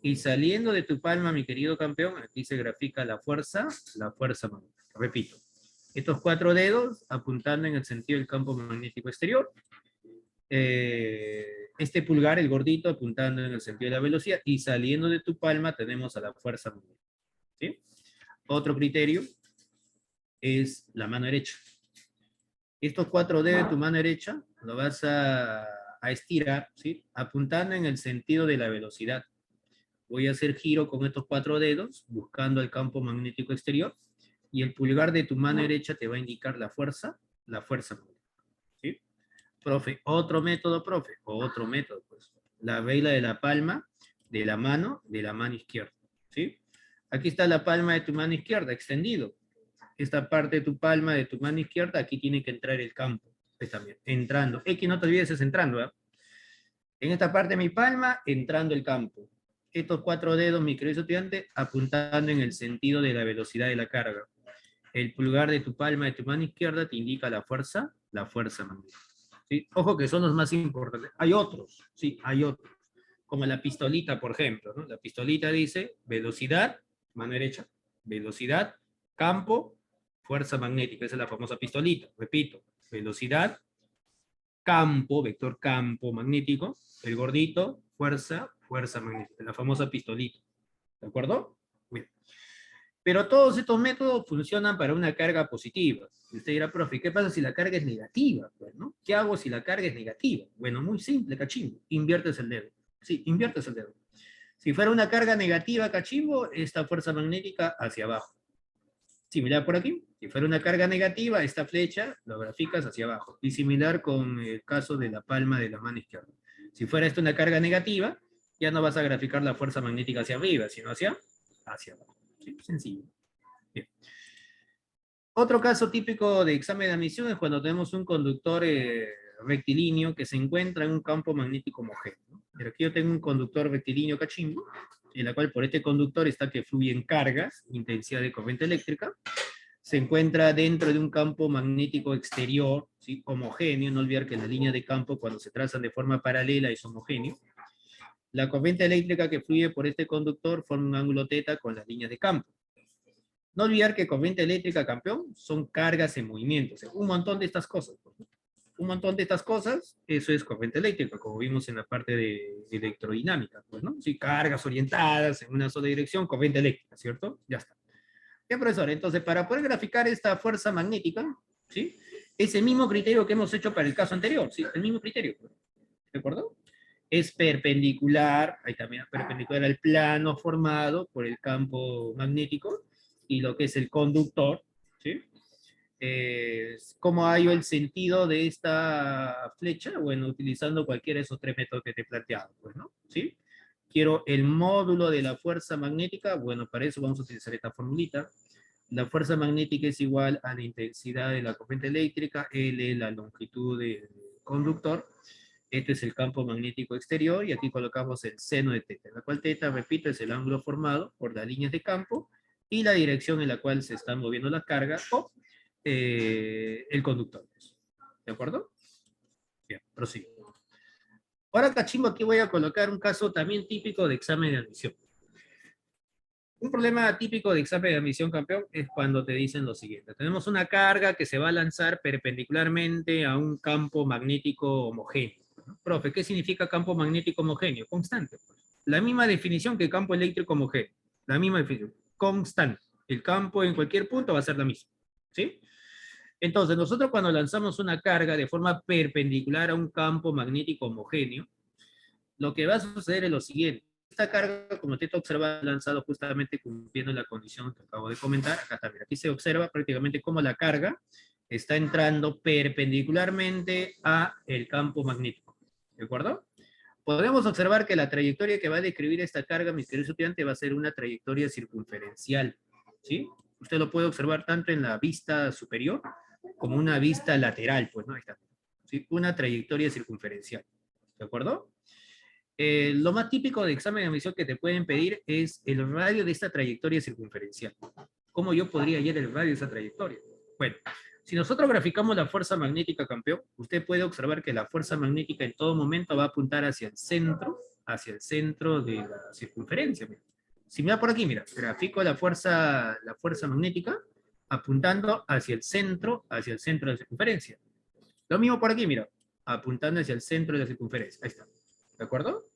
Y saliendo de tu palma, mi querido campeón, aquí se grafica la fuerza magnética. Repito, estos 4 dedos apuntando en el sentido del campo magnético exterior. Este pulgar, el gordito, apuntando en el sentido de la velocidad, y saliendo de tu palma tenemos a la fuerza magnética. ¿Sí? Otro criterio es la mano derecha. Estos 4 dedos de tu mano derecha lo vas a estirar, ¿sí? Apuntando en el sentido de la velocidad. Voy a hacer giro con estos 4 dedos, buscando el campo magnético exterior, y el pulgar de tu mano derecha te va a indicar la fuerza magnética. ¿Sí? Profe, otro método, pues. La regla de la palma de la mano izquierda, ¿sí? Aquí está la palma de tu mano izquierda, extendido. Esta parte de tu palma de tu mano izquierda, aquí tiene que entrar el campo. Pues también, entrando. X, no te olvides, es entrando, ¿verdad? En esta parte de mi palma, entrando el campo. Estos 4 dedos, mi querido estudiante, apuntando en el sentido de la velocidad de la carga. El pulgar de tu palma de tu mano izquierda te indica la fuerza magnética. ¿Sí? Ojo que son los más importantes. Hay otros, sí, hay otros. Como la pistolita, por ejemplo, ¿no? La pistolita dice velocidad, mano derecha, velocidad, campo, fuerza magnética. Esa es la famosa pistolita. Repito, velocidad, campo, vector campo magnético, el gordito, fuerza magnética. La famosa pistolita. ¿De acuerdo? Bien. Pero todos estos métodos funcionan para una carga positiva. Y usted dirá, profe, ¿qué pasa si la carga es negativa? Pues, ¿no? ¿Qué hago si la carga es negativa? Bueno, muy simple, cachimbo. Inviertes el dedo. Sí, inviertes el dedo. Si fuera una carga negativa, cachimbo, esta fuerza magnética hacia abajo. Similar por aquí. Si fuera una carga negativa, esta flecha lo graficas hacia abajo. Y similar con el caso de la palma de la mano izquierda. Si fuera esto una carga negativa, ya no vas a graficar la fuerza magnética hacia arriba, sino hacia abajo. ¿Sí? Sencillo. Bien. Otro caso típico de examen de admisión es cuando tenemos un conductor rectilíneo que se encuentra en un campo magnético homogéneo. Pero aquí yo tengo un conductor rectilíneo cachimbo, en la cual por este conductor está que fluyen cargas, intensidad de corriente eléctrica, se encuentra dentro de un campo magnético exterior, ¿sí? Homogéneo, no olvidar que las líneas de campo cuando se trazan de forma paralela es homogéneo. La corriente eléctrica que fluye por este conductor forma un ángulo θ con las líneas de campo. No olvidar que corriente eléctrica, campeón, son cargas en movimiento. O sea, un montón de estas cosas. Un montón de estas cosas, eso es corriente eléctrica, como vimos en la parte de electrodinámica. Pues, ¿no? Sí, cargas orientadas en una sola dirección, corriente eléctrica, ¿cierto? Ya está. Bien, profesor, entonces para poder graficar esta fuerza magnética, ¿sí? Ese mismo criterio que hemos hecho para el caso anterior, ¿sí? El mismo criterio. ¿De acuerdo? Es perpendicular, ahí también, perpendicular al plano formado por el campo magnético y lo que es el conductor, ¿sí? ¿Cómo hallo el sentido de esta flecha? Bueno, utilizando cualquiera de esos 3 métodos que te he planteado, pues, ¿no? ¿Sí? Quiero el módulo de la fuerza magnética, bueno, para eso vamos a utilizar esta formulita. La fuerza magnética es igual a la intensidad de la corriente eléctrica, L, la longitud del conductor. Este es el campo magnético exterior, y aquí colocamos el seno de θ, la cual θ, repito, es el ángulo formado por las líneas de campo, y la dirección en la cual se están moviendo las cargas, o el conductor. ¿De acuerdo? Bien, prosigo. Ahora, cachimbo, aquí voy a colocar un caso también típico de examen de admisión. Un problema típico de examen de admisión, campeón, es cuando te dicen lo siguiente. Tenemos una carga que se va a lanzar perpendicularmente a un campo magnético homogéneo. Profe, ¿qué significa campo magnético homogéneo? Constante. Pues. La misma definición que campo eléctrico homogéneo. La misma definición. Constante. El campo en cualquier punto va a ser la misma. ¿Sí? Entonces, nosotros cuando lanzamos una carga de forma perpendicular a un campo magnético homogéneo, lo que va a suceder es lo siguiente. esta carga, como te observa, lanzado justamente cumpliendo la condición que acabo de comentar. Acá está, mira, aquí se observa prácticamente cómo la carga está entrando perpendicularmente a el campo magnético. ¿De acuerdo? Podemos observar que la trayectoria que va a describir esta carga, mi querido estudiante, va a ser una trayectoria circunferencial. ¿Sí? Usted lo puede observar tanto en la vista superior como una vista lateral, pues, ¿no? Ahí está. ¿Sí? Una trayectoria circunferencial. ¿De acuerdo? Lo más típico de examen de admisión que te pueden pedir es el radio de esta trayectoria circunferencial. ¿Cómo yo podría hallar el radio de esa trayectoria? Bueno, si nosotros graficamos la fuerza magnética, campeón, usted puede observar que la fuerza magnética en todo momento va a apuntar hacia el centro de la circunferencia. Mira. Si mira por aquí, mira, grafico la fuerza magnética apuntando hacia el centro de la circunferencia. Lo mismo por aquí, mira, apuntando hacia el centro de la circunferencia. Ahí está. ¿De acuerdo?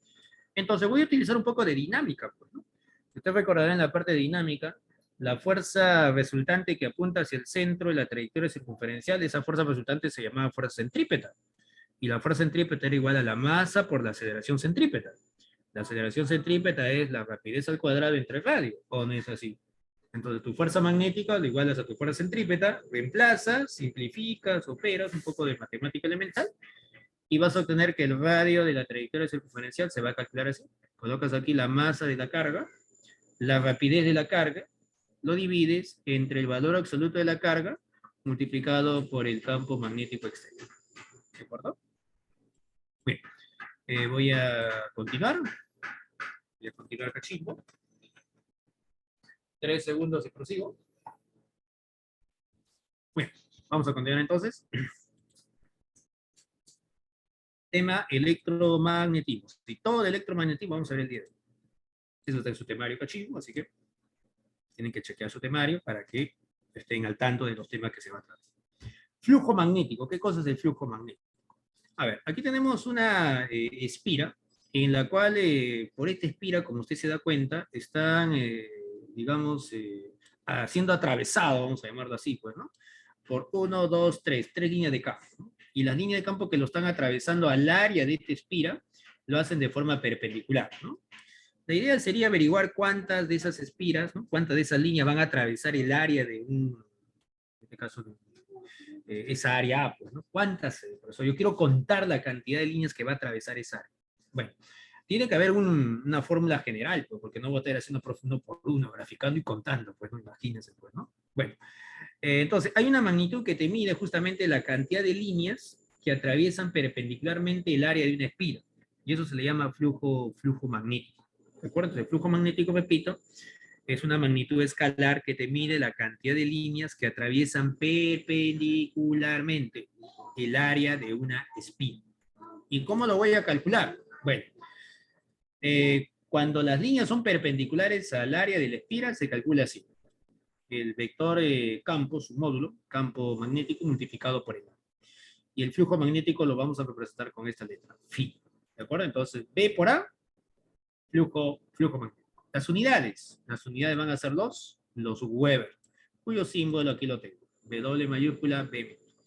Entonces voy a utilizar un poco de dinámica. Pues, ¿no? Usted recordará en la parte de dinámica, la fuerza resultante que apunta hacia el centro de la trayectoria circunferencial, esa fuerza resultante se llamaba fuerza centrípeta. Y la fuerza centrípeta era igual a la masa por la aceleración centrípeta. La aceleración centrípeta es la rapidez al cuadrado entre radio, ¿o no es así? Entonces tu fuerza magnética lo igualas a tu fuerza centrípeta, reemplazas, simplificas, operas, un poco de matemática elemental, y vas a obtener que el radio de la trayectoria circunferencial se va a calcular así. Colocas aquí la masa de la carga, la rapidez de la carga, lo divides entre el valor absoluto de la carga multiplicado por el campo magnético externo. ¿De acuerdo? Bien, voy a continuar. Voy a continuar cachimbo. 3 segundos y prosigo. Bueno, vamos a continuar entonces. Tema electromagnetismo. Y todo el electromagnetismo vamos a ver el día de hoy. Eso está en su temario cachimbo, así que tienen que chequear su temario para que estén al tanto de los temas que se van a tratar. Flujo magnético. ¿Qué cosa es el flujo magnético? A ver, aquí tenemos una espira en la cual, por esta espira, como usted se da cuenta, están, digamos, siendo atravesado, vamos a llamarlo así, pues, ¿no? Por 1, 2, 3 líneas de campo, ¿no? Y las líneas de campo que lo están atravesando al área de esta espira lo hacen de forma perpendicular, ¿no? La idea sería averiguar cuántas de esas espiras, ¿no? Cuántas de esas líneas van a atravesar el área de en este caso, esa área A, pues, ¿no? ¿Cuántas? Por eso yo quiero contar la cantidad de líneas que va a atravesar esa área. Bueno, tiene que haber una fórmula general, pues, porque no voy a estar haciendo uno por uno, graficando y contando, pues, no, imagínense, pues, ¿no? Bueno, entonces, hay una magnitud que te mide justamente la cantidad de líneas que atraviesan perpendicularmente el área de una espira, y eso se le llama flujo magnético. ¿De acuerdo? El flujo magnético, repito, es una magnitud escalar que te mide la cantidad de líneas que atraviesan perpendicularmente el área de una espira. ¿Y cómo lo voy a calcular? Bueno, cuando las líneas son perpendiculares al área de la espira, se calcula así. El vector campo, su módulo, campo magnético multiplicado por el A. Y el flujo magnético lo vamos a representar con esta letra, phi. ¿De acuerdo? Entonces, B por A, flujo magnético. Las unidades van a ser los Weber, cuyo símbolo aquí lo tengo. W mayúscula, B minúscula.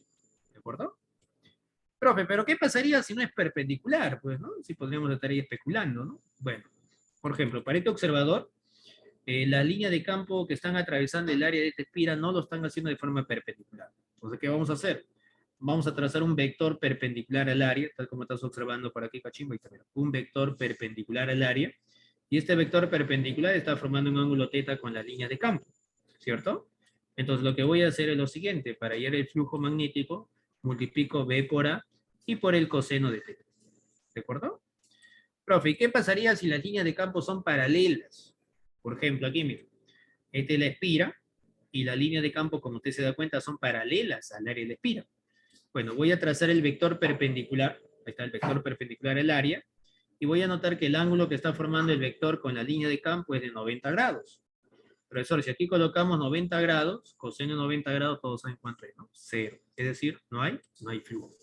¿De acuerdo? Profe, pero ¿qué pasaría si no es perpendicular? Pues, ¿no? Si podríamos estar ahí especulando, ¿no? Bueno, por ejemplo, para este observador, la línea de campo que están atravesando el área de esta espira no lo están haciendo de forma perpendicular. Entonces, ¿qué vamos a hacer? Vamos a trazar un vector perpendicular al área, tal como estás observando por aquí, cachimbo, y también un vector perpendicular al área, y este vector perpendicular está formando un ángulo θ con la línea de campo, ¿cierto? Entonces, lo que voy a hacer es lo siguiente, para hallar el flujo magnético, multiplico B por A y por el coseno de θ. ¿De acuerdo? Profe, ¿y qué pasaría si las líneas de campo son paralelas? Por ejemplo, aquí, mira, esta es la espira, y la línea de campo, como usted se da cuenta, son paralelas al área de la espira. Bueno, voy a trazar el vector perpendicular, ahí está el vector perpendicular al área, y voy a notar que el ángulo que está formando el vector con la línea de campo es de 90 grados. Profesor, si aquí colocamos 90 grados, coseno de 90 grados, todos saben cuánto es, ¿no? 0. Es decir, no hay flujo.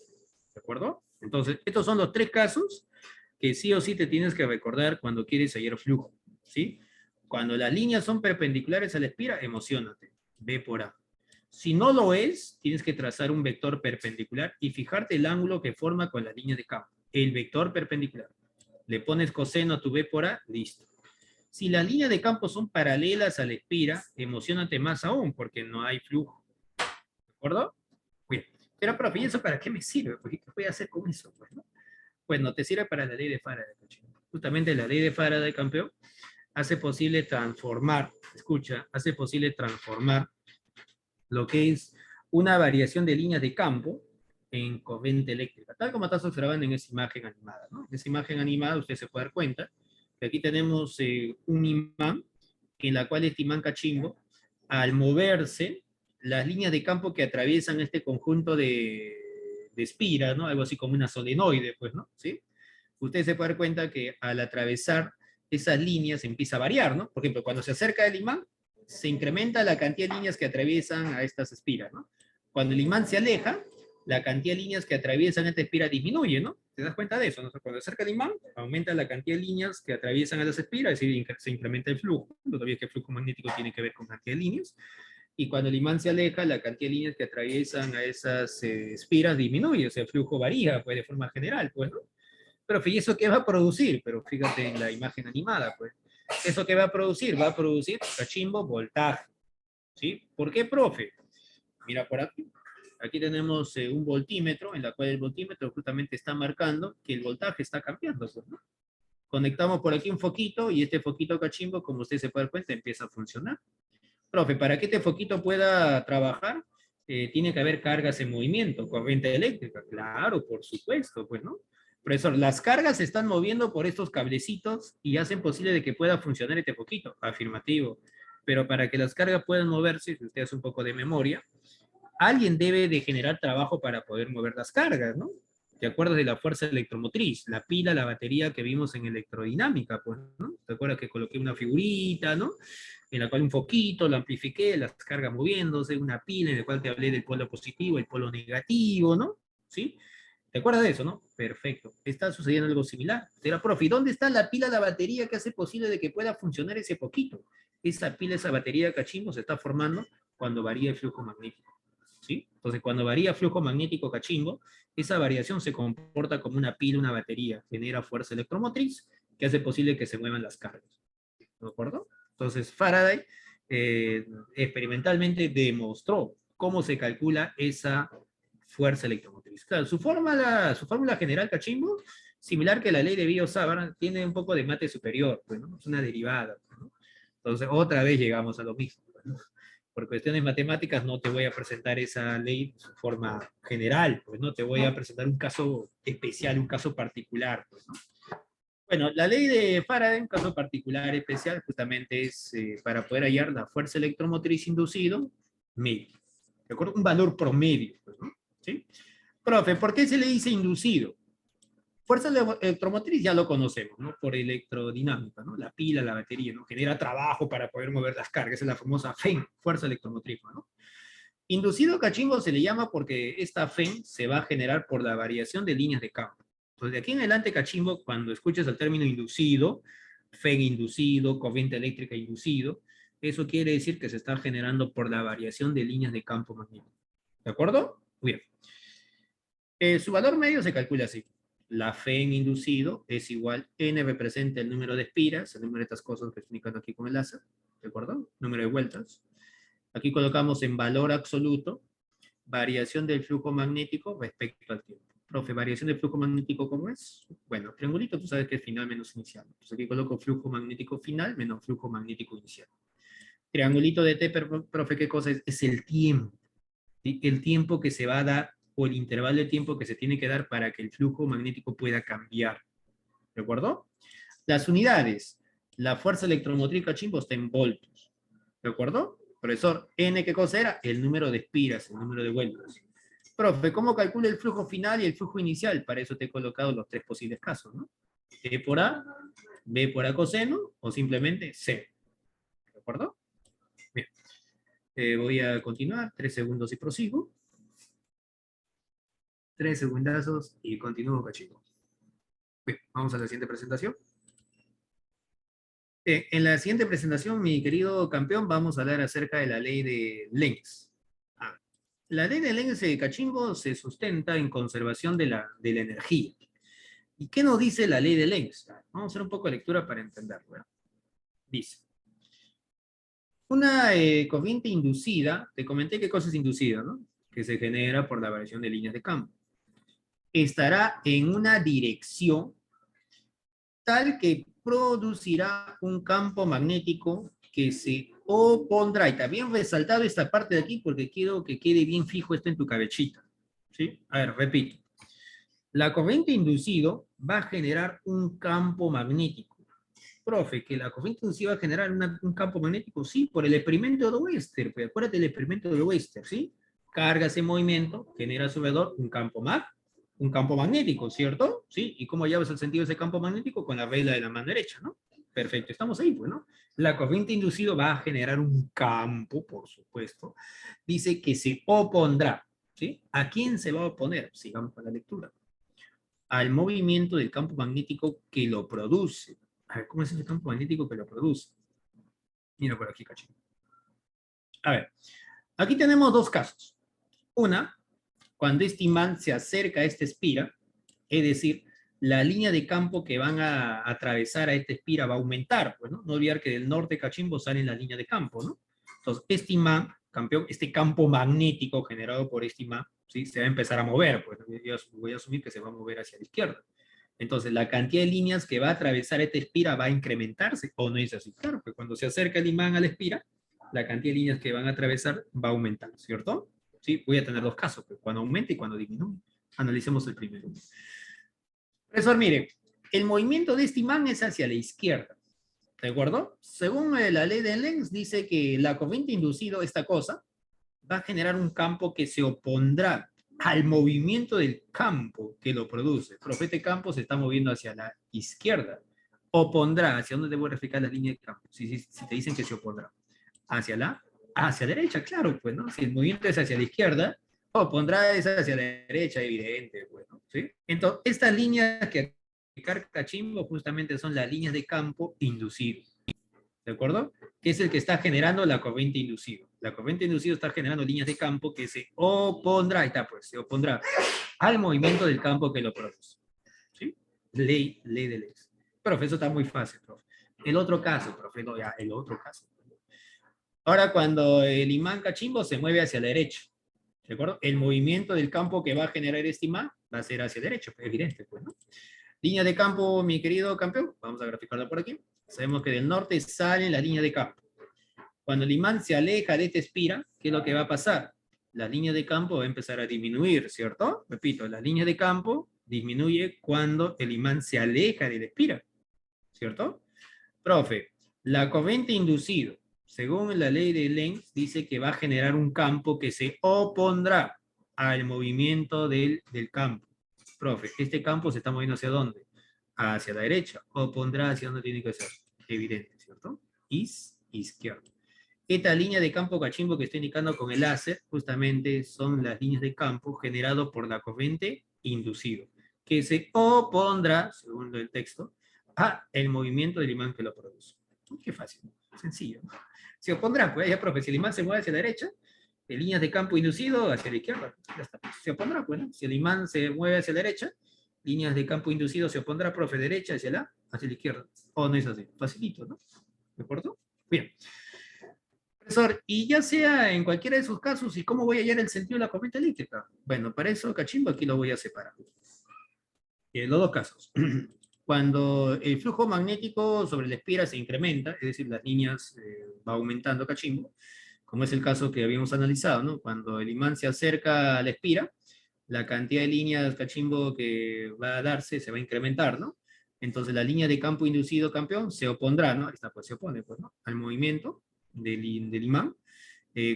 ¿De acuerdo? Entonces, estos son los 3 casos que sí o sí te tienes que recordar cuando quieres hallar flujo, ¿sí? Cuando las líneas son perpendiculares a la espira, emocionate. B por A. Si no lo es, tienes que trazar un vector perpendicular y fijarte el ángulo que forma con la línea de campo. El vector perpendicular. Le pones coseno a tu B por A, listo. Si las líneas de campo son paralelas a la espira, emocionate más aún, porque no hay flujo. ¿De acuerdo? Bien. Pero, profe, ¿y eso para qué me sirve? Porque ¿qué voy a hacer con eso? Pues, ¿no? Pues no te sirve para la ley de Faraday. Justamente la ley de Faraday, campeón, hace posible transformar, escucha, hace posible transformar lo que es una variación de líneas de campo en corriente eléctrica, tal como estás observando en esa imagen animada, ¿no? En esa imagen animada usted se puede dar cuenta que aquí tenemos un imán, en la cual este imán cachimbo, al moverse, las líneas de campo que atraviesan este conjunto de espiras, ¿no? Algo así como una solenoide, pues, ¿no? ¿Sí? Usted se puede dar cuenta que al atravesar esas líneas empieza a variar, ¿no? Por ejemplo, cuando se acerca el imán, se incrementa la cantidad de líneas que atraviesan a estas espiras, ¿no? Cuando el imán se aleja, la cantidad de líneas que atraviesan esta espira disminuye, ¿no? ¿Te das cuenta de eso? ¿No? Cuando se acerca el imán, aumenta la cantidad de líneas que atraviesan a las espiras, es decir, se incrementa el flujo. Todavía que el flujo magnético tiene que ver con cantidad de líneas. Y cuando el imán se aleja, la cantidad de líneas que atraviesan a esas espiras disminuye, o sea, el flujo varía, pues, de forma general, pues, ¿no? Pero ¿y eso qué va a producir? Pero fíjate en la imagen animada, pues. ¿Eso qué va a producir? Va a producir, cachimbo, voltaje. ¿Sí? ¿Por qué, profe? Mira por aquí. Aquí tenemos un voltímetro, en la cual el voltímetro justamente está marcando que el voltaje está cambiando, pues, ¿no? Conectamos por aquí un foquito y este foquito cachimbo, como usted se puede dar cuenta, empieza a funcionar. Profe, para que este foquito pueda trabajar, tiene que haber cargas en movimiento, corriente eléctrica. Claro, por supuesto, pues, ¿no? Profesor, las cargas se están moviendo por estos cablecitos y hacen posible de que pueda funcionar este foquito. Afirmativo. Pero para que las cargas puedan moverse, si usted hace un poco de memoria, alguien debe de generar trabajo para poder mover las cargas, ¿no? ¿Te acuerdas de la fuerza electromotriz? La pila, la batería que vimos en electrodinámica, pues, ¿no? ¿Te acuerdas que coloqué una figurita, ¿no? En la cual un foquito, lo amplifiqué, las cargas moviéndose, una pila en la cual te hablé del polo positivo, el polo negativo, ¿no? ¿Sí? ¿Te acuerdas de eso, no? Perfecto. Está sucediendo algo similar. Será, profe, ¿dónde está la pila, la batería que hace posible de que pueda funcionar ese foquito? Esa pila, esa batería cachimbo se está formando cuando varía el flujo magnético. ¿Sí? Entonces, cuando varía flujo magnético cachimbo, esa variación se comporta como una pila, una batería, genera fuerza electromotriz que hace posible que se muevan las cargas. ¿De acuerdo? Entonces, Faraday experimentalmente demostró cómo se calcula esa fuerza electromotriz. Claro, su fórmula general cachimbo, similar que la ley de Biot-Savart, tiene un poco de mate superior, pues, ¿no? Es una derivada. ¿No? Entonces, otra vez llegamos a lo mismo. ¿No? Por cuestiones matemáticas no te voy a presentar esa ley en su forma general, pues no te voy a presentar un caso especial, un caso particular. Pues, ¿no? Bueno, la ley de Faraday, un caso particular especial, justamente es para poder hallar la fuerza electromotriz inducido medio. ¿De acuerdo? Un valor promedio. Pues, ¿no? ¿Sí? Profe, ¿por qué se le dice inducido? Fuerza electromotriz ya lo conocemos, ¿no? Por electrodinámica, ¿no? La pila, la batería, ¿no? Genera trabajo para poder mover las cargas, es la famosa FEM, fuerza electromotriz, ¿no? Inducido cachimbo se le llama porque esta FEM se va a generar por la variación de líneas de campo. Entonces, de aquí en adelante, cachimbo, cuando escuches el término inducido, FEM inducido, corriente eléctrica inducido, eso quiere decir que se está generando por la variación de líneas de campo magnético. ¿De acuerdo? Muy bien. Su valor medio se calcula así. La fe en inducido es igual, n representa el número de espiras, el número de estas cosas que estoy indicando aquí con el láser, ¿de acuerdo? Número de vueltas. Aquí colocamos en valor absoluto, variación del flujo magnético respecto al tiempo. Profe, variación del flujo magnético, ¿cómo es? Bueno, triangulito, tú sabes que es final menos inicial. Entonces aquí coloco flujo magnético final menos flujo magnético inicial. Triangulito de T, profe, ¿qué cosa es? Es el tiempo. ¿Sí? El tiempo que se va a dar o el intervalo de tiempo que se tiene que dar para que el flujo magnético pueda cambiar. ¿De acuerdo? Las unidades. La fuerza electromotriz cachimbo está en voltios. ¿De acuerdo? Profesor, N, ¿qué cosa era? El número de espiras, el número de vueltas. Profe, ¿cómo calcula el flujo final y el flujo inicial? Para eso te he colocado los tres posibles casos, ¿no? E por A, B por A coseno, o simplemente C. ¿De acuerdo? Bien. Voy a continuar, 3 segundos y prosigo. 3 segundazos y continúo, cachito. Bien, vamos a la siguiente presentación. En la siguiente presentación, mi querido campeón, vamos a hablar acerca de la ley de Lenz. La ley de Lenz de cachimbo se sustenta en conservación de la energía. ¿Y qué nos dice la ley de Lenz? Vamos a hacer un poco de lectura para entenderlo. ¿Verdad? Dice, una corriente inducida, te comenté qué cosa es inducida, ¿no? Que se genera por la variación de líneas de campo. Estará en una dirección tal que producirá un campo magnético que se opondrá. Y también resaltado esta parte de aquí porque quiero que quede bien fijo esto en tu cabecita. ¿Sí? A ver, repito. La corriente inducido va a generar un campo magnético. Profe, que la corriente inducida va a generar un campo magnético, sí, por el experimento de Wester. Pues acuérdate del experimento de Wester, ¿sí? Cargas en movimiento, genera a su alrededor un campo magnético, ¿cierto? ¿Sí? ¿Y cómo llevas el sentido de ese campo magnético? Con la regla de la mano derecha, ¿no? Perfecto, estamos ahí, pues, ¿no? La corriente inducida va a generar un campo, por supuesto. Dice que se opondrá, ¿sí? ¿A quién se va a oponer? Sigamos con la lectura. Al movimiento del campo magnético que lo produce. A ver, ¿cómo es ese campo magnético que lo produce? Mira por aquí, cachín. A ver, aquí tenemos dos casos. Una, cuando este imán se acerca a esta espira, es decir, la línea de campo que van a atravesar a esta espira va a aumentar, pues, ¿no? No olvidar que del norte de Cachimbo sale la línea de campo, ¿no? Entonces, este imán, campeón, este campo magnético generado por este imán, ¿sí? Se va a empezar a mover, pues yo voy a asumir que se va a mover hacia la izquierda. Entonces, la cantidad de líneas que va a atravesar esta espira va a incrementarse, ¿o no es así? Claro, que cuando se acerca el imán a la espira, la cantidad de líneas que van a atravesar va a aumentar, ¿cierto? Sí, voy a tener dos casos, pues, cuando aumenta y cuando disminuye. Analicemos el primero. Profesor, mire, el movimiento de este imán es hacia la izquierda, ¿de acuerdo? Según la ley de Lenz, dice que la corriente inducido, esta cosa, va a generar un campo que se opondrá al movimiento del campo que lo produce. Pero este campo se está moviendo hacia la izquierda. Opondrá, ¿hacia dónde debo verificar la línea de campo? Si te dicen que se opondrá. Hacia derecha, claro, pues, ¿no? Si el movimiento es hacia la izquierda, opondrá es hacia la derecha, evidente, pues, ¿no? ¿Sí? Entonces, estas líneas que carga Chimbo justamente son las líneas de campo inducido. ¿De acuerdo? Que es el que está generando la corriente inducida. La corriente inducida está generando líneas de campo que se opondrá, ahí está pues, se opondrá al movimiento del campo que lo produce. ¿Sí? Ley de leyes. Profe, eso está muy fácil, profe. El otro caso, profe, no, ya, el otro caso. Ahora, cuando el imán cachimbo se mueve hacia la derecha, ¿de acuerdo? El movimiento del campo que va a generar este imán va a ser hacia la derecha, pues, evidente, pues, ¿no? Línea de campo, mi querido campeón, vamos a graficarla por aquí. Sabemos que del norte sale la línea de campo. Cuando el imán se aleja de esta espira, ¿qué es lo que va a pasar? La línea de campo va a empezar a disminuir, ¿cierto? Repito, la línea de campo disminuye cuando el imán se aleja de la espira, ¿cierto? Profe, la corriente inducida, según la ley de Lenz, dice que va a generar un campo que se opondrá al movimiento del campo. Profe, este campo se está moviendo ¿hacia dónde? Hacia la derecha. Opondrá hacia dónde tiene que ser. Evidente, ¿cierto? Izquierda. Esta línea de campo cachimbo que estoy indicando con el láser, justamente son las líneas de campo generadas por la corriente inducido, que se opondrá, según el texto, a el movimiento del imán que lo produce. Qué fácil, sencillo. Se opondrá, pues ya, profe, si el imán se mueve hacia la derecha, de líneas de campo inducido hacia la izquierda, ya está. Se opondrá, pues, ¿no? Si el imán se mueve hacia la derecha, líneas de campo inducido se opondrá, profe, derecha hacia la izquierda. O no es así, facilito, ¿no? ¿De acuerdo? Bien. Profesor, y ya sea en cualquiera de sus casos, ¿y cómo voy a hallar el sentido de la corriente eléctrica? Bueno, para eso, cachimbo, aquí lo voy a separar. Los dos casos. Cuando el flujo magnético sobre la espira se incrementa, es decir, las líneas va aumentando cachimbo, como es el caso que habíamos analizado, ¿no? Cuando el imán se acerca a la espira, la cantidad de líneas cachimbo que va a darse se va a incrementar, ¿no? Entonces la línea de campo inducido campeón se opondrá, ¿no? Esta pues se opone, pues, ¿no? Al movimiento del imán.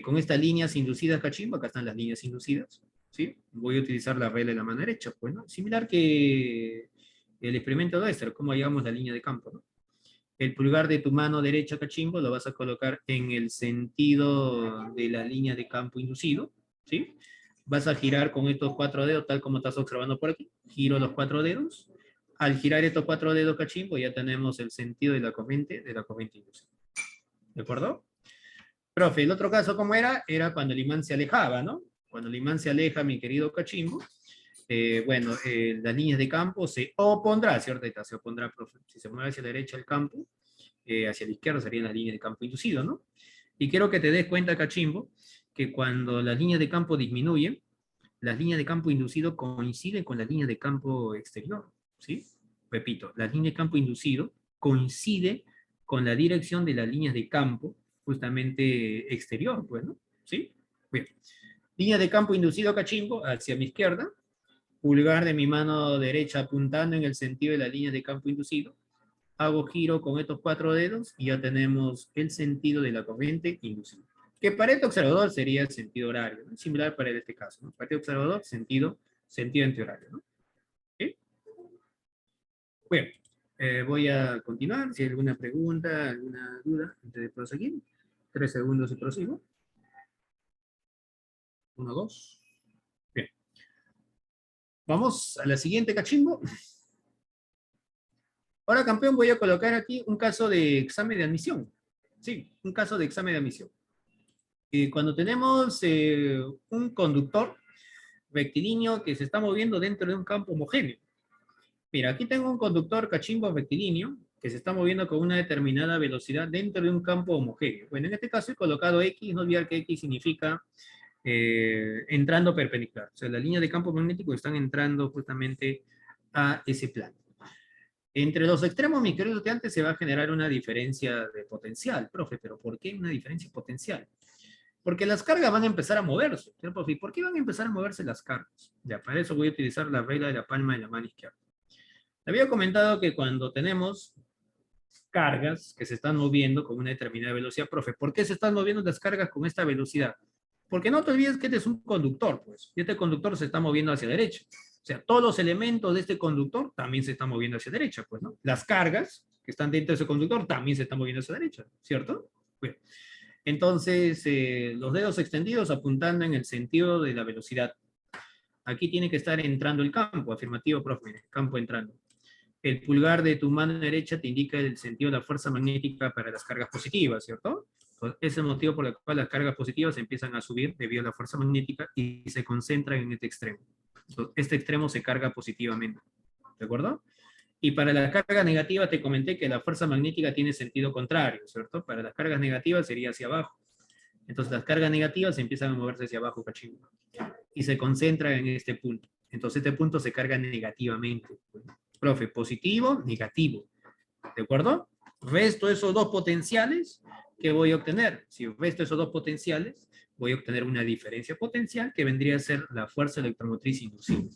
Con estas líneas inducidas cachimbo, acá están las líneas inducidas, ¿sí? Voy a utilizar la regla de la mano derecha, pues, ¿no? Similar que el experimento de Oester, cómo hallamos la línea de campo, ¿no? El pulgar de tu mano derecha, cachimbo, lo vas a colocar en el sentido de la línea de campo inducido, ¿sí? Vas a girar con estos 4 dedos, tal como estás observando por aquí. Giro los 4 dedos. Al girar estos 4 dedos, cachimbo, ya tenemos el sentido de la corriente inducida. ¿De acuerdo? Profe, el otro caso, ¿cómo era? Era cuando el imán se alejaba, ¿no? Cuando el imán se aleja, mi querido cachimbo, las líneas de campo se opondrá, ¿cierto? Se opondrá, profe. Si se mueve hacia la derecha el campo, hacia la izquierda serían las líneas de campo inducido, ¿no? Y quiero que te des cuenta, cachimbo, que cuando las líneas de campo disminuyen, las líneas de campo inducido coinciden con las líneas de campo exterior, ¿sí? Repito, las líneas de campo inducido coincide con la dirección de las líneas de campo justamente exterior, pues, ¿no? ¿Sí? Bien. Línea de campo inducido, cachimbo, hacia mi izquierda, pulgar de mi mano derecha apuntando en el sentido de la línea de campo inducido, hago giro con estos 4 dedos y ya tenemos el sentido de la corriente inducida. Que para este observador sería el sentido horario, ¿no? Similar para este caso, ¿no? Para este observador, sentido antihorario, ¿no? ¿Sí? Bueno, voy a continuar. Si hay alguna pregunta, alguna duda, antes de proseguir. 3 segundos y prosigo. 1, 2. Bien. Vamos a la siguiente, cachimbo. Ahora, campeón, voy a colocar aquí un caso de examen de admisión. Sí, un caso de examen de admisión. Cuando tenemos un conductor rectilíneo que se está moviendo dentro de un campo homogéneo. Mira, aquí tengo un conductor cachimbo rectilíneo que se está moviendo con una determinada velocidad dentro de un campo homogéneo. Bueno, en este caso he colocado X, no olvidar que X significa entrando perpendicular. O sea, las líneas de campo magnético están entrando justamente a ese plano. Entre los extremos, mi querido estudiante, se va a generar una diferencia de potencial. Profe, ¿pero por qué una diferencia potencial? Porque las cargas van a empezar a moverse. ¿Y por qué van a empezar a moverse las cargas? Ya, para eso voy a utilizar la regla de la palma de la mano izquierda. Había comentado que cuando tenemos cargas que se están moviendo con una determinada velocidad, profe, ¿por qué se están moviendo las cargas con esta velocidad? Porque no te olvides que este es un conductor, pues, y este conductor se está moviendo hacia la derecha. O sea, todos los elementos de este conductor también se están moviendo hacia la derecha, pues, ¿no? Las cargas que están dentro de ese conductor también se están moviendo hacia la derecha, ¿cierto? Bien. Entonces, los dedos extendidos apuntando en el sentido de la velocidad. Aquí tiene que estar entrando el campo, afirmativo, profe, campo entrando. El pulgar de tu mano derecha te indica el sentido de la fuerza magnética para las cargas positivas, ¿cierto? Entonces, ese es el motivo por el cual las cargas positivas empiezan a subir debido a la fuerza magnética y se concentran en este extremo. Entonces, este extremo se carga positivamente, ¿de acuerdo? Y para la carga negativa te comenté que la fuerza magnética tiene sentido contrario, ¿cierto? Para las cargas negativas sería hacia abajo. Entonces las cargas negativas empiezan a moverse hacia abajo, cachimbo, y se concentran en este punto. Entonces este punto se carga negativamente. Profe, positivo, negativo. ¿De acuerdo? Resto esos dos potenciales, ¿qué voy a obtener? Si resto esos dos potenciales, voy a obtener una diferencia potencial que vendría a ser la fuerza electromotriz inducida.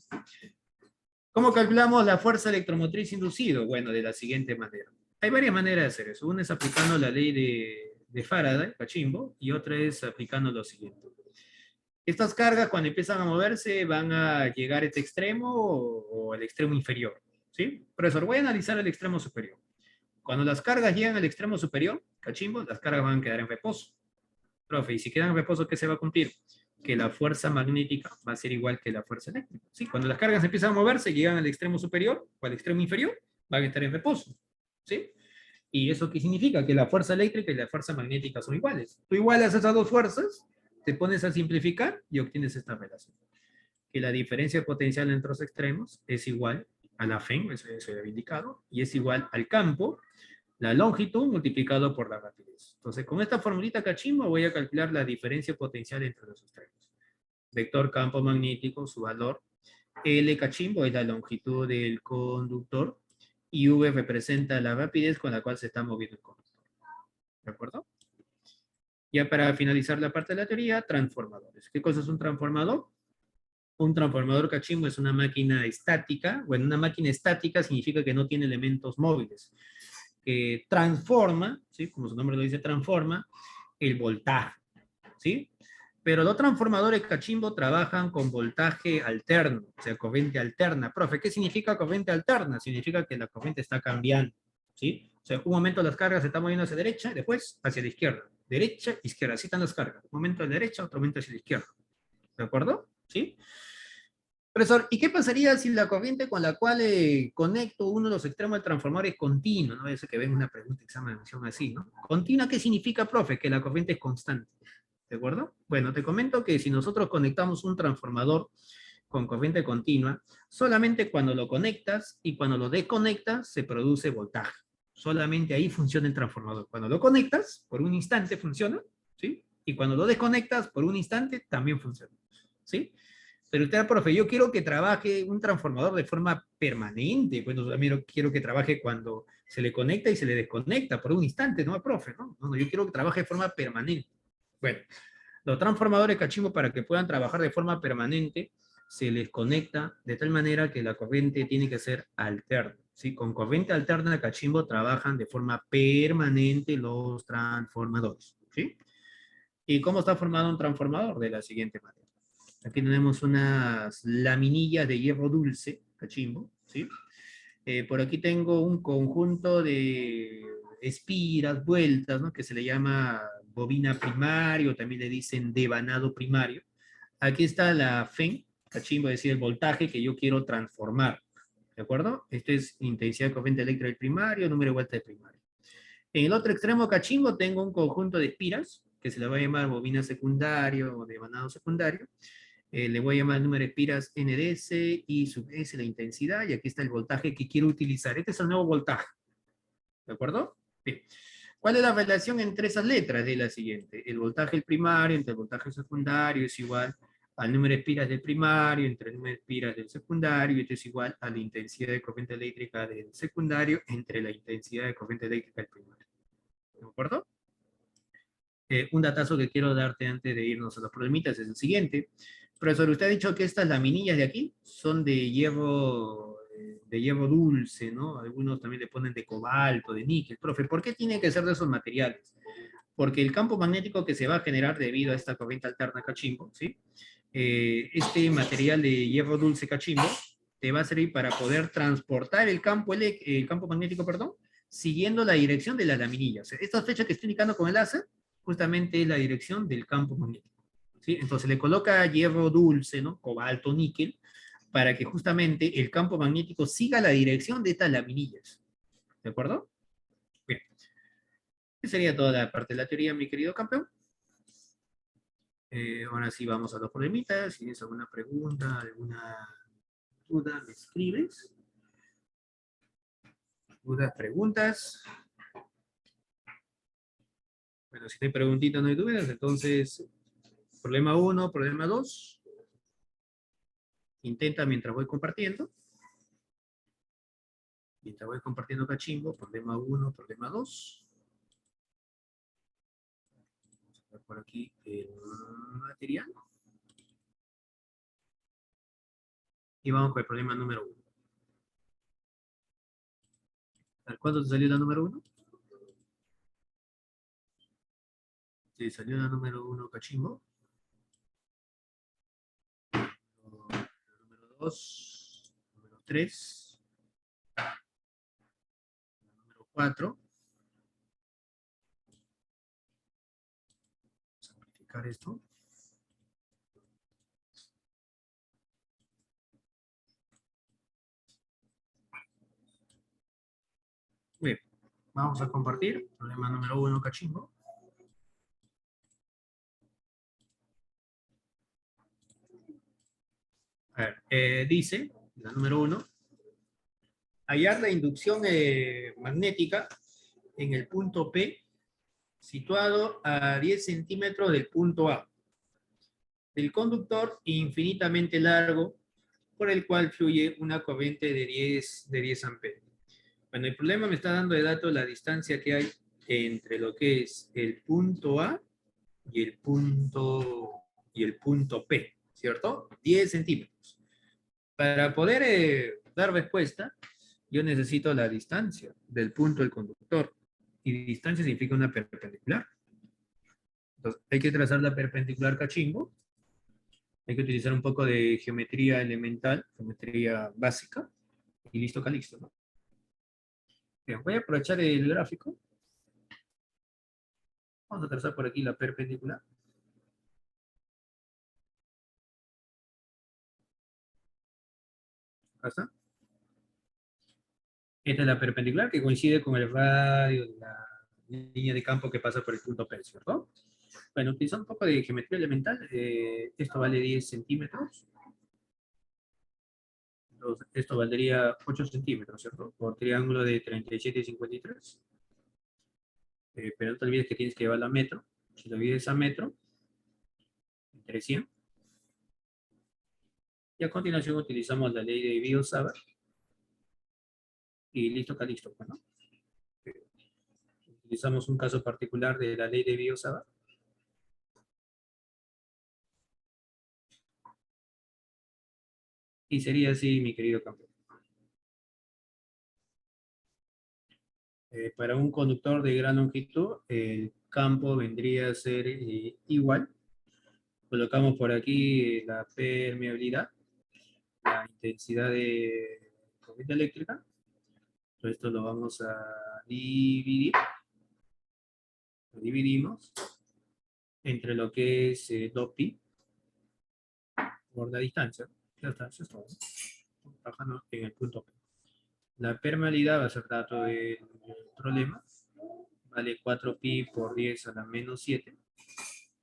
¿Cómo calculamos la fuerza electromotriz inducida? Bueno, de la siguiente manera. Hay varias maneras de hacer eso. Una es aplicando la ley de Faraday, cachimbo, y otra es aplicando lo siguiente. Estas cargas, cuando empiezan a moverse, van a llegar a este extremo o el extremo inferior. ¿Sí? Profesor, voy a analizar el extremo superior. Cuando las cargas llegan al extremo superior, cachimbo, las cargas van a quedar en reposo. Profe, y si quedan en reposo, ¿qué se va a cumplir? Que la fuerza magnética va a ser igual que la fuerza eléctrica. ¿Sí? Cuando las cargas empiezan a moverse, llegan al extremo superior o al extremo inferior, van a estar en reposo. ¿Sí? ¿Y eso qué significa? Que la fuerza eléctrica y la fuerza magnética son iguales. Tú igualas esas dos fuerzas, te pones a simplificar y obtienes esta relación. Que la diferencia potencial entre los extremos es igual a la FEM, eso ya había indicado, y es igual al campo, la longitud multiplicado por la rapidez. Entonces, con esta formulita cachimbo voy a calcular la diferencia potencial entre los extremos. Vector campo magnético, su valor. L cachimbo es la longitud del conductor y V representa la rapidez con la cual se está moviendo el conductor. ¿De acuerdo? Ya para finalizar la parte de la teoría, transformadores. ¿Qué cosa es un transformador? Un transformador cachimbo es una máquina estática. Bueno, una máquina estática significa que no tiene elementos móviles. Que transforma, ¿sí? Como su nombre lo dice, transforma el voltaje, ¿sí? Pero los transformadores cachimbo trabajan con voltaje alterno, o sea, corriente alterna. Profe, ¿qué significa corriente alterna? Significa que la corriente está cambiando, ¿sí? O sea, un momento las cargas se están moviendo hacia la derecha, y después hacia la izquierda. Derecha, izquierda, así están las cargas. Un momento a la derecha, otro momento hacia la izquierda. ¿De acuerdo? ¿Sí? Profesor, ¿y qué pasaría si la corriente con la cual conecto uno de los extremos del transformador es continua? No es que venga una pregunta de examen de admisión así, ¿no? ¿Continua qué significa, profe? Que la corriente es constante. ¿De acuerdo? Bueno, te comento que si nosotros conectamos un transformador con corriente continua, solamente cuando lo conectas y cuando lo desconectas se produce voltaje. Solamente ahí funciona el transformador. Cuando lo conectas, por un instante funciona, ¿sí? Y cuando lo desconectas, por un instante también funciona, ¿sí? Pero usted, profe, yo quiero que trabaje un transformador de forma permanente. Bueno, también quiero que trabaje cuando se le conecta y se le desconecta por un instante, ¿no, profe? No, yo quiero que trabaje de forma permanente. Bueno, los transformadores cachimbo, para que puedan trabajar de forma permanente, se les conecta de tal manera que la corriente tiene que ser alterna, ¿sí? Con corriente alterna cachimbo trabajan de forma permanente los transformadores, ¿sí? ¿Y cómo está formado un transformador? De la siguiente manera. Aquí tenemos unas laminillas de hierro dulce, cachimbo, ¿sí? Por aquí tengo un conjunto de espiras, vueltas, ¿no? Que se le llama bobina primario, también le dicen devanado primario. Aquí está la FEN, cachimbo, es decir, el voltaje que yo quiero transformar, ¿de acuerdo? Esto es intensidad de corriente eléctrica del primario, número de vueltas del primario. En el otro extremo cachimbo tengo un conjunto de espiras, que se le va a llamar bobina secundario o devanado secundario. Le voy a llamar el número de espiras NDS y sub S la intensidad, y aquí está el voltaje que quiero utilizar. Este es el nuevo voltaje, ¿de acuerdo? Bien. ¿Cuál es la relación entre esas letras? De la siguiente. El voltaje primario entre el voltaje secundario es igual al número de espiras del primario entre el número de espiras del secundario, y esto es igual a la intensidad de corriente eléctrica del secundario entre la intensidad de corriente eléctrica del primario. ¿De acuerdo? Un datazo que quiero darte antes de irnos a los problemitas es el siguiente. Profesor, usted ha dicho que estas laminillas de aquí son de hierro dulce, ¿no? Algunos también le ponen de cobalto, de níquel. Profe, ¿por qué tienen que ser de esos materiales? Porque el campo magnético que se va a generar debido a esta corriente alterna cachimbo, ¿sí? Este material de hierro dulce cachimbo te va a servir para poder transportar el campo magnético, perdón, siguiendo la dirección de las laminillas. Esta flecha que estoy indicando con el láser justamente es la dirección del campo magnético, ¿sí? Entonces le coloca hierro dulce, ¿no? Cobalto, níquel, para que justamente el campo magnético siga la dirección de estas laminillas. ¿De acuerdo? Bien. Esa sería toda la parte de la teoría, mi querido campeón. Ahora sí vamos a los problemitas. Si tienes alguna pregunta, alguna duda, me escribes. Dudas, preguntas. Bueno, si no hay preguntitas, no hay dudas. Entonces, problema 1, problema 2. Intenta mientras voy compartiendo. Mientras voy compartiendo cachimbo, problema 1, problema 2. Vamos a ver por aquí el material. Y vamos con el problema número 1. ¿Cuándo te salió la número 1? Sí, salió la número 1 cachimbo. Número 2, número 3, número 4. Vamos a simplificar esto. Bien, vamos a compartir. Problema número 1 cachimbo. A ver, dice, la número 1, hallar la inducción magnética en el punto P, situado a 10 centímetros del punto A, del conductor infinitamente largo, por el cual fluye una corriente de 10 amperios. Bueno, el problema me está dando de dato la distancia que hay entre lo que es el punto A y el punto P, ¿cierto? 10 centímetros. Para poder dar respuesta, yo necesito la distancia del punto del conductor. Y distancia significa una perpendicular. Entonces, hay que trazar la perpendicular cachimbo. Hay que utilizar un poco de geometría elemental, geometría básica. Y listo, Calixto, ¿no? Bien, voy a aprovechar el gráfico. Vamos a trazar por aquí la perpendicular. Acá está. Esta es la perpendicular que coincide con el radio de la línea de campo que pasa por el punto P, ¿cierto? Bueno, utilizando un poco de geometría elemental, esto vale 10 centímetros. Entonces, esto valdría 8 centímetros, ¿cierto? Por triángulo de 37,53. Pero no te olvides que tienes que llevarlo a metro. Si lo divides a metro, entre 100. Y a continuación utilizamos la ley de Biot-Savart. Y listo, acá listo, pues, ¿no? Utilizamos un caso particular de la ley de Biot-Savart. Y sería así, mi querido campeón. Para un conductor de gran longitud, el campo vendría a ser igual. Colocamos por aquí la permeabilidad, la intensidad de corriente eléctrica. Todo esto lo vamos a dividir. Lo dividimos entre lo que es 2pi por la distancia. Ya está, eso es todo. Trabajando en el punto P. La permeabilidad va a ser dato del problema. Vale 4pi por 10 a la menos 7.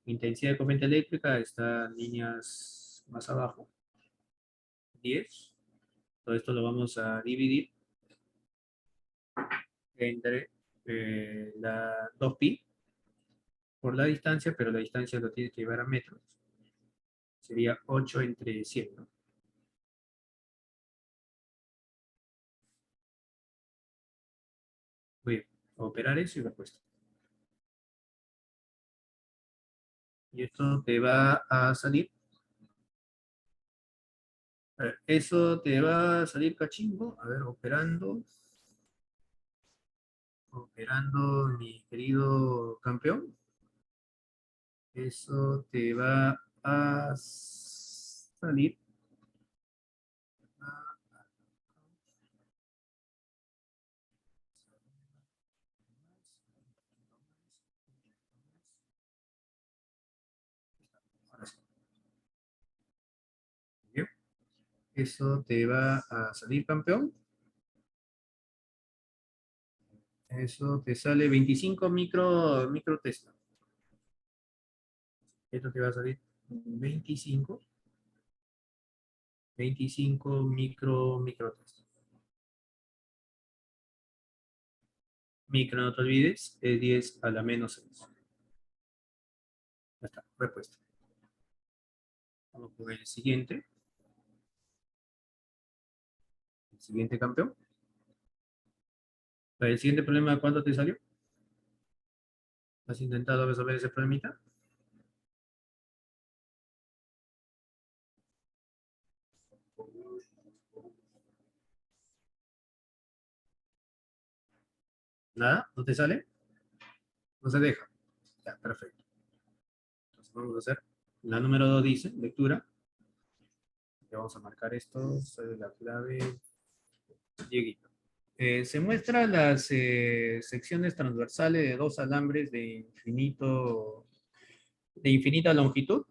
Intensidad de corriente eléctrica está en líneas más abajo. 10. Todo esto lo vamos a dividir entre la 2pi por la distancia, pero la distancia lo tienes que llevar a metros. Sería 8 entre 100, ¿no? Voy a operar eso y respuesta. Y esto te va a salir. A ver, eso te va a salir cachimbo. A ver, operando. Operando, mi querido campeón. Eso te va a salir. Ahora sí. Bien. Eso te va a salir campeón. Eso te sale 25 micro Tesla. Esto te va a salir 25 micro Tesla. Micro, no te olvides, es 10 a la menos 6. Ya está, respuesta. Vamos con el siguiente. El siguiente campeón. El siguiente problema, ¿cuánto te salió? ¿Has intentado resolver ese problemita? ¿Nada? ¿No te sale? No se deja. Ya, perfecto. Entonces vamos a hacer. La número 2 dice, lectura. Ya vamos a marcar esto. Sale la clave. Dieguito. Se muestran las secciones transversales de dos alambres de infinita longitud.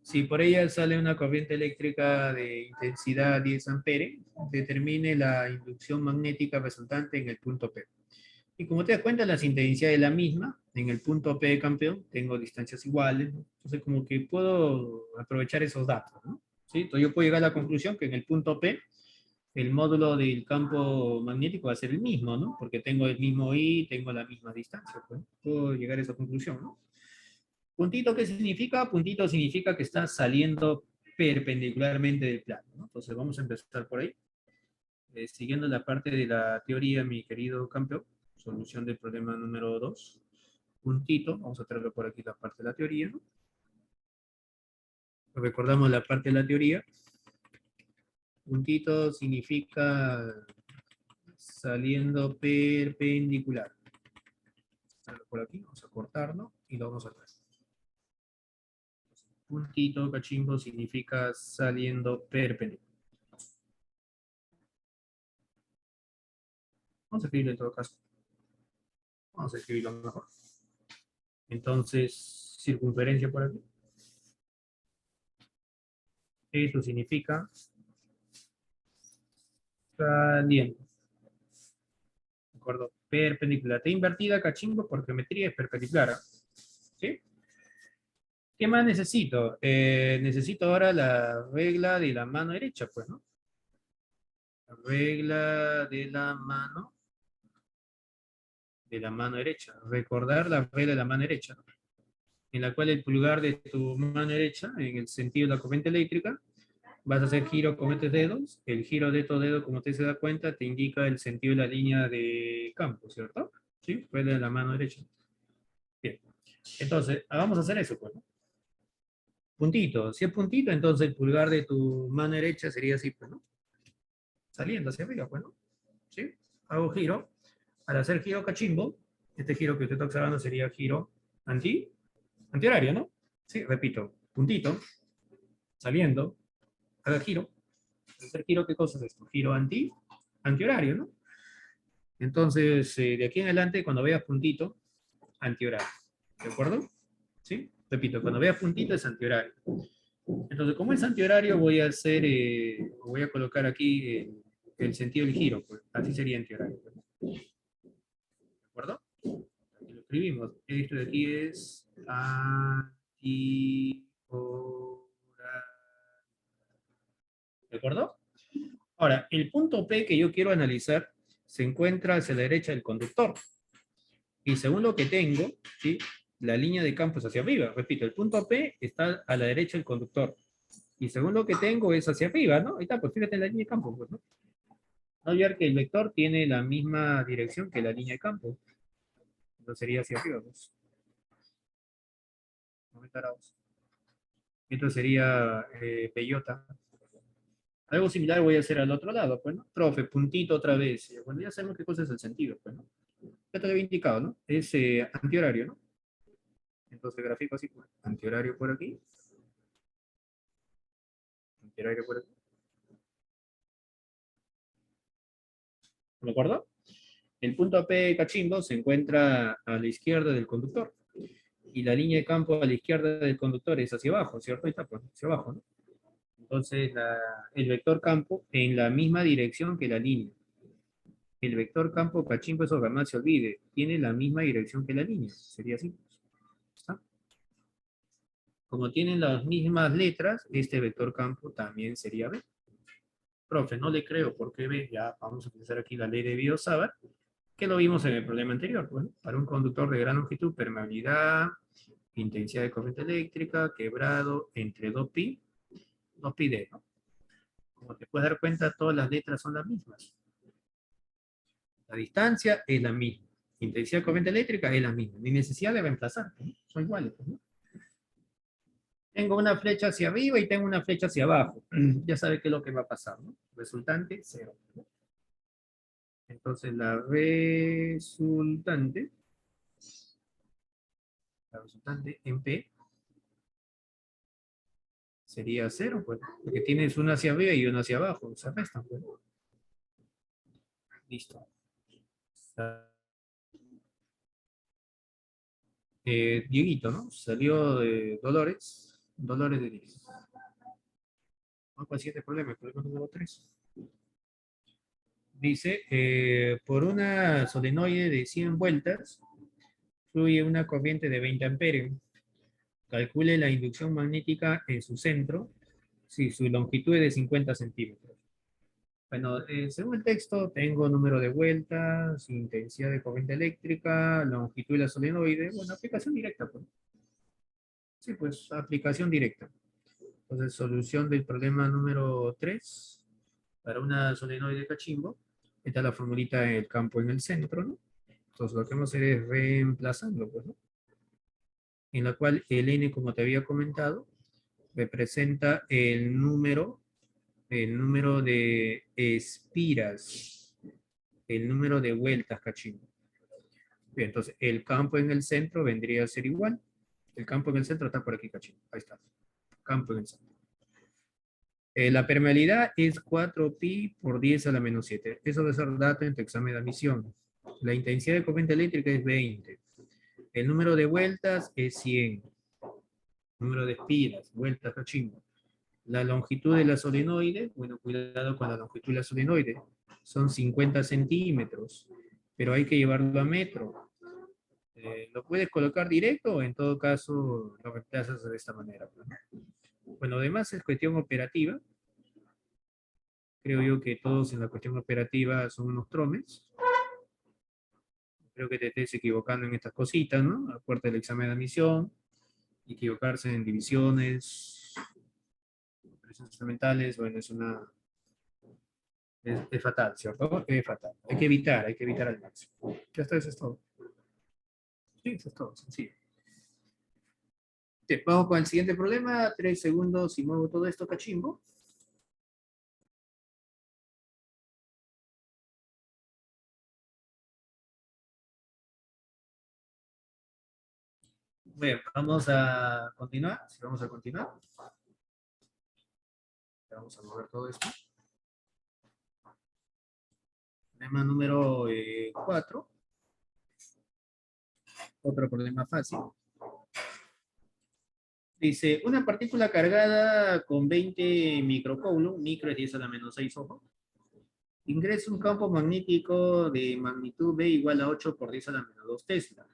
Si por ella sale una corriente eléctrica de intensidad 10 amperes, determine la inducción magnética resultante en el punto P. Y como te das cuenta, las intensidades de la misma, en el punto P, campeón, tengo distancias iguales, ¿no? Entonces como que puedo aprovechar esos datos, ¿no? ¿Sí? Entonces yo puedo llegar a la conclusión que en el punto P, el módulo del campo magnético va a ser el mismo, ¿no? Porque tengo el mismo I, tengo la misma distancia, pues. Puedo llegar a esa conclusión, ¿no? Puntito, ¿qué significa? Puntito significa que está saliendo perpendicularmente del plano, ¿no? Entonces vamos a empezar por ahí. Siguiendo la parte de la teoría, mi querido campeón, solución del problema número 2. Puntito, vamos a traerlo por aquí la parte de la teoría, ¿no? Recordamos la parte de la teoría. Puntito significa saliendo perpendicular. Por aquí, vamos a cortarlo y lo vamos a traer. Puntito, cachimbo, significa saliendo perpendicular. Vamos a escribirlo en todo caso. Vamos a escribirlo mejor. Entonces, circunferencia por aquí. Eso significa saliendo. ¿De acuerdo? Perpendicular. T invertida, cachimbo, por geometría es perpendicular. ¿Sí? ¿Qué más necesito? Necesito ahora la regla de la mano derecha, pues, ¿no? regla de la mano derecha. Recordar la regla de la mano derecha, ¿no? En la cual el pulgar de tu mano derecha, en el sentido de la corriente eléctrica, vas a hacer giro con estos dedos. El giro de estos dedos, como usted se da cuenta, te indica el sentido de la línea de campo, ¿cierto? ¿Sí? Regla de la mano derecha. Bien. Entonces, vamos a hacer eso, pues, ¿no? Puntito. Si es puntito, entonces el pulgar de tu mano derecha sería así, pues, ¿no? Saliendo hacia arriba, pues, ¿no? ¿Sí? Hago giro. Al hacer giro cachimbo, este giro que usted está observando sería giro antihorario, ¿no? Sí, repito. Puntito. Saliendo. Haga giro. Al hacer giro, ¿qué cosa es esto? Giro antihorario, ¿no? Entonces, de aquí en adelante, cuando veas puntito, antihorario. ¿De acuerdo? ¿Sí? Repito, cuando veas puntito es antihorario. Entonces, como es antihorario, voy a hacer, voy a colocar aquí el sentido del giro, pues. Así sería antihorario. Pues. ¿De acuerdo? Aquí lo escribimos. Esto de aquí es antihorario. ¿De acuerdo? Ahora, el punto P que yo quiero analizar se encuentra hacia la derecha del conductor. Y según lo que tengo, ¿sí? La línea de campo es hacia arriba. Repito, el punto P está a la derecha del conductor. Y según lo que tengo es hacia arriba, ¿no? Ahí está, pues fíjate en la línea de campo, pues, ¿no? No olvidar que el vector tiene la misma dirección que la línea de campo. Entonces sería hacia arriba, pues. 90 grados. Esto sería bellota. Algo similar voy a hacer al otro lado, pues, ¿no? Profe, puntito otra vez. Bueno, ya sabemos qué cosa es el sentido, pues, ¿no? Ya te lo había indicado, ¿no? Es antihorario, ¿no? Entonces grafico así, pues, antihorario por aquí, antihorario por aquí. ¿De acuerdo? El punto P cachimbo se encuentra a la izquierda del conductor. Y la línea de campo a la izquierda del conductor es hacia abajo, ¿cierto? Ahí está, pues, hacia abajo, ¿no? Entonces, el vector campo en la misma dirección que la línea. El vector campo cachimbo, eso jamás se olvide, tiene la misma dirección que la línea. Sería así. ¿Está? Como tienen las mismas letras, este vector campo también sería B. Profe, no le creo porque B, ya vamos a utilizar aquí la ley de Biot-Savart, que lo vimos en el problema anterior. Bueno, para un conductor de gran longitud, permeabilidad, intensidad de corriente eléctrica, quebrado entre 2pi, 2pi-d, ¿no? Como te puedes dar cuenta, todas las letras son las mismas. La distancia es la misma. Intensidad de corriente eléctrica es la misma. Ni necesidad de reemplazar, ¿no? Son iguales, ¿no? Tengo una flecha hacia arriba y tengo una flecha hacia abajo. Ya sabe qué es lo que va a pasar, ¿no? Resultante, 0. Entonces la resultante en P sería 0, pues, porque tienes una hacia arriba y una hacia abajo, se restan, pues. Listo. Dieguito, ¿no? Salió de Dolores de 10. Vamos al siguiente problema, el problema número 3. Dice, por una solenoide de 100 vueltas, fluye una corriente de 20 amperes. Calcule la inducción magnética en su centro, si su longitud es de 50 centímetros. Bueno, según el texto, tengo número de vueltas, intensidad de corriente eléctrica, longitud de la solenoide. Bueno, aplicación directa, pues. Sí, pues, aplicación directa. Entonces, solución del problema número 3 para una solenoide cachimbo. Esta es la formulita del campo en el centro, ¿no? Entonces, lo que vamos a hacer es reemplazarlo, pues, ¿no? En la cual el n, como te había comentado, representa el número de espiras, el número de vueltas cachimbo. Bien, entonces, el campo en el centro vendría a ser igual. El campo en el centro está por aquí, cachimbo. Ahí está. Campo en el centro. La permeabilidad es 4pi por 10 a la menos 7. Eso debe ser dato en tu examen de admisión. La intensidad de corriente eléctrica es 20. El número de vueltas es 100. Número de espiras, vueltas, cachimbo. La longitud de la solenoide, bueno, cuidado con la longitud de la solenoide, son 50 centímetros, pero hay que llevarlo a metro. ¿Lo puedes colocar directo o en todo caso lo reemplazas de esta manera? Bueno, además es cuestión operativa. Creo yo que todos en la cuestión operativa son unos tromes. Creo que te estés equivocando en estas cositas, ¿no? Acuérdate del examen de admisión, equivocarse en divisiones, operaciones fundamentales, bueno, es fatal, ¿cierto? Es fatal. Hay que evitar al máximo. Ya está, eso es todo. Sí, eso es todo, sencillo. Te vamos con el siguiente problema, 3 segundos y muevo todo esto, cachimbo. Bien, vamos a continuar. Sí, vamos a continuar. Vamos a mover todo esto. Problema número 4. Otro problema fácil. Dice, una partícula cargada con 20 microcoulomb, micro es 10 a la menos 6, ojo, ingresa un campo magnético de magnitud B igual a 8 por 10 a la menos 2 Tesla,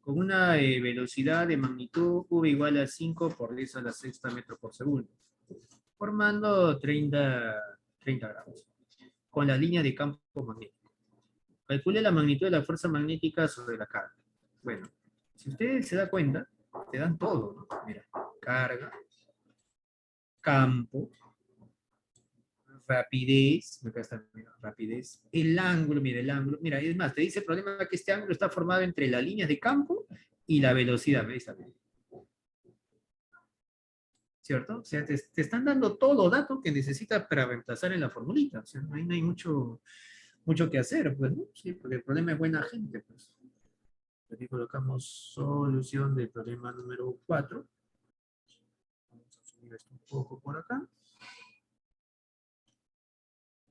con una velocidad de magnitud V igual a 5 por 10 a la sexta metros por segundo, formando 30 grados, con la línea de campo magnético. Calcule la magnitud de la fuerza magnética sobre la carga. Bueno, si usted se da cuenta, te dan todo, ¿no? Mira, carga, campo, rapidez, acá está, mira, rapidez, el ángulo, mira, es más, te dice el problema que este ángulo está formado entre las líneas de campo y la velocidad, ¿ves? ¿Cierto? O sea, te están dando todos los datos que necesitas para reemplazar en la formulita, o sea, no hay mucho que hacer, pues, ¿no? Sí, porque el problema es buena gente, pues. Aquí colocamos solución del problema número 4. Vamos a subir esto un poco por acá.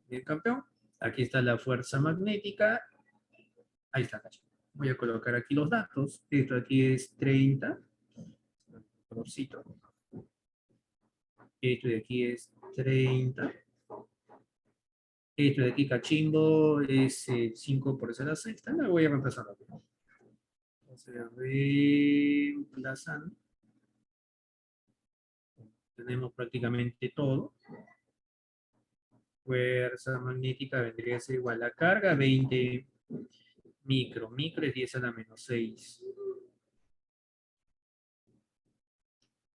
Bien, campeón. Aquí está la fuerza magnética. Ahí está, cacho. Voy a colocar aquí los datos. Esto aquí es 30. Colorcito. Esto de aquí es 30. Esto de aquí, cachimbo, es 5 por eso la sexta. La voy a reemplazar rápido. Entonces, reemplazando. Tenemos prácticamente todo. Fuerza magnética vendría a ser igual a carga, 20 micro es 10 a la menos 6.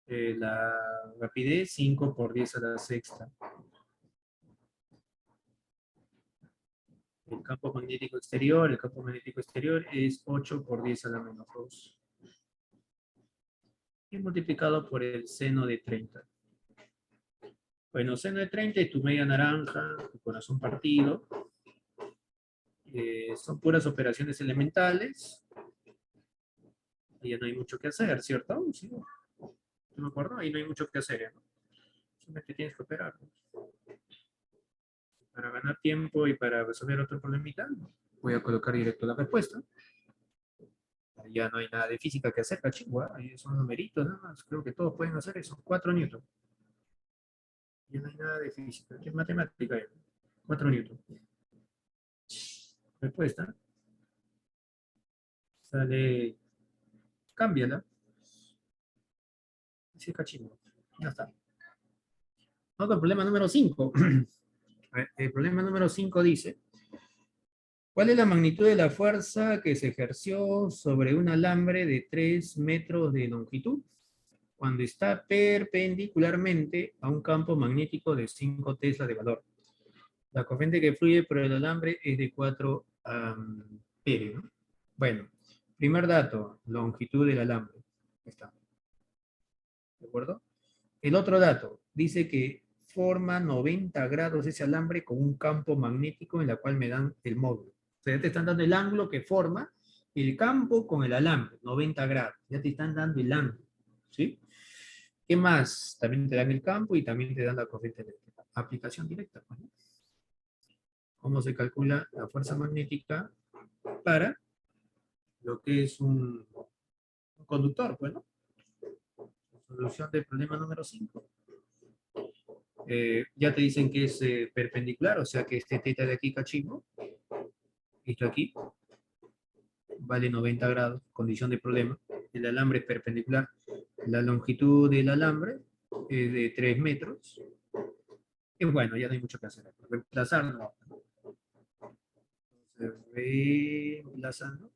La rapidez, 5 por 10 a la sexta. El campo magnético exterior es 8 por 10 a la menos 2. Y multiplicado por el seno de 30. Bueno, seno de 30 es tu media naranja, tu corazón partido. Son puras operaciones elementales. Y ya no hay mucho que hacer, ¿cierto? Sí. ¿No me acuerdo? Ahí no hay mucho que hacer, ¿no? Simplemente tienes que operar, ¿no? Para ganar tiempo y para resolver otro problemita, voy a colocar directo la respuesta. Ya no hay nada de física que hacer, cachingua. Ahí son numeritos nada más. Creo que todos pueden hacer eso. 4 newton. Ya no hay nada de física. ¿Qué es matemática? 4 newton. Respuesta. Sale. Cámbiala. Sí, cachimbo. Ya está. Vamos al problema número 5. El problema número 5 dice: ¿cuál es la magnitud de la fuerza que se ejerció sobre un alambre de 3 metros de longitud cuando está perpendicularmente a un campo magnético de 5 tesla de valor? La corriente que fluye por el alambre es de 4 amperios, ¿no? Bueno, primer dato, longitud del alambre. Ahí está. ¿De acuerdo? El otro dato, dice que forma 90 grados ese alambre con un campo magnético en la cual me dan el módulo. O sea, ya te están dando el ángulo que forma el campo con el alambre, 90 grados. Ya te están dando el ángulo, ¿sí? ¿Qué más? También te dan el campo y también te dan la corriente eléctrica. Aplicación directa, pues, ¿no? ¿Cómo se calcula la fuerza magnética para lo que es un conductor? Bueno, solución del problema número 5. Ya te dicen que es perpendicular, o sea que este teta de aquí, cachimbo, esto aquí, vale 90 grados, condición de problema. El alambre es perpendicular. La longitud del alambre es de 3 metros. Y bueno, ya no hay mucho que hacer. Reemplazar, no. Entonces, reemplazando.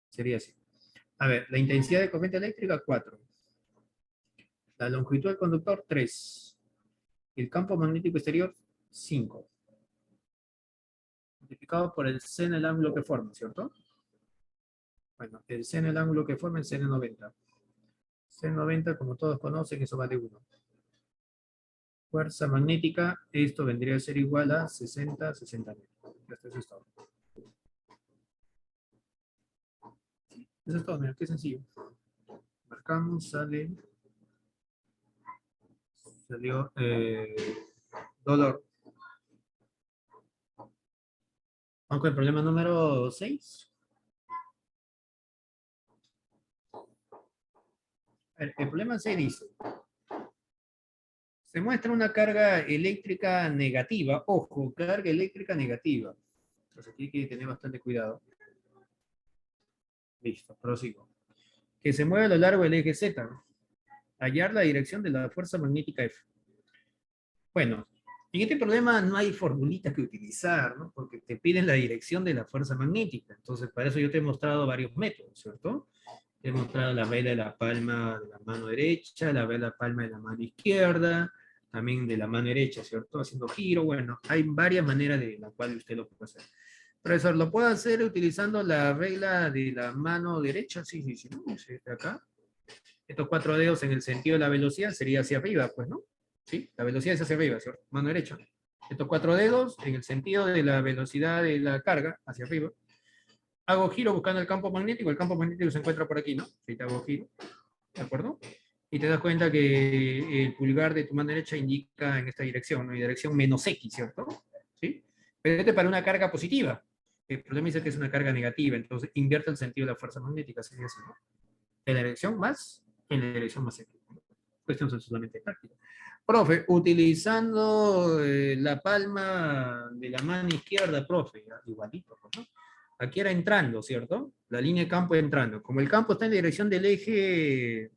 Sería así. A ver, la intensidad de corriente eléctrica, 4. La longitud del conductor, 3. El campo magnético exterior, 5. Multiplicado por el seno del ángulo que forma, ¿cierto? Bueno, el seno del ángulo que forma es seno 90. Seno 90, como todos conocen, eso vale 1. Fuerza magnética, esto vendría a ser igual a 60 metros. Esto es todo. Eso es todo, mira, qué sencillo. Marcamos, salió dolor. Vamos con el problema número 6. El problema 6 dice, se muestra una carga eléctrica negativa. Ojo, carga eléctrica negativa. Entonces aquí hay que tener bastante cuidado. Listo, prosigo. Que se mueve a lo largo del eje Z. Hallar la dirección de la fuerza magnética F. Bueno, en este problema no hay formulitas que utilizar, ¿no? Porque te piden la dirección de la fuerza magnética. Entonces, para eso yo te he mostrado varios métodos, ¿cierto? Te he mostrado la vela de la palma de la mano derecha, la vela de la palma de la mano izquierda, también de la mano derecha, ¿cierto? Haciendo giro. Bueno, hay varias maneras de la cual usted lo puede hacer. Profesor, ¿lo puedo hacer utilizando la regla de la mano derecha? Sí, sí, sí, ¿no? Sí, de acá. Estos 4 dedos en el sentido de la velocidad sería hacia arriba, pues, ¿no? ¿Sí? La velocidad es hacia arriba, ¿cierto? Mano derecha. Estos 4 dedos en el sentido de la velocidad de la carga, hacia arriba. Hago giro buscando el campo magnético se encuentra por aquí, ¿no? Si te hago giro, ¿de acuerdo? Y te das cuenta que el pulgar de tu mano derecha indica en esta dirección, ¿no? En dirección menos X, ¿cierto? ¿Sí? Pero este para una carga positiva. El problema dice que es una carga negativa, entonces invierte el sentido de la fuerza magnética, sería así, ¿no? En la dirección más, en la dirección más X. Cuestión solamente práctica. Profe, utilizando la palma de la mano izquierda, profe, igualito, ¿no? Aquí era entrando, ¿cierto? La línea de campo entrando. Como el campo está en la dirección del eje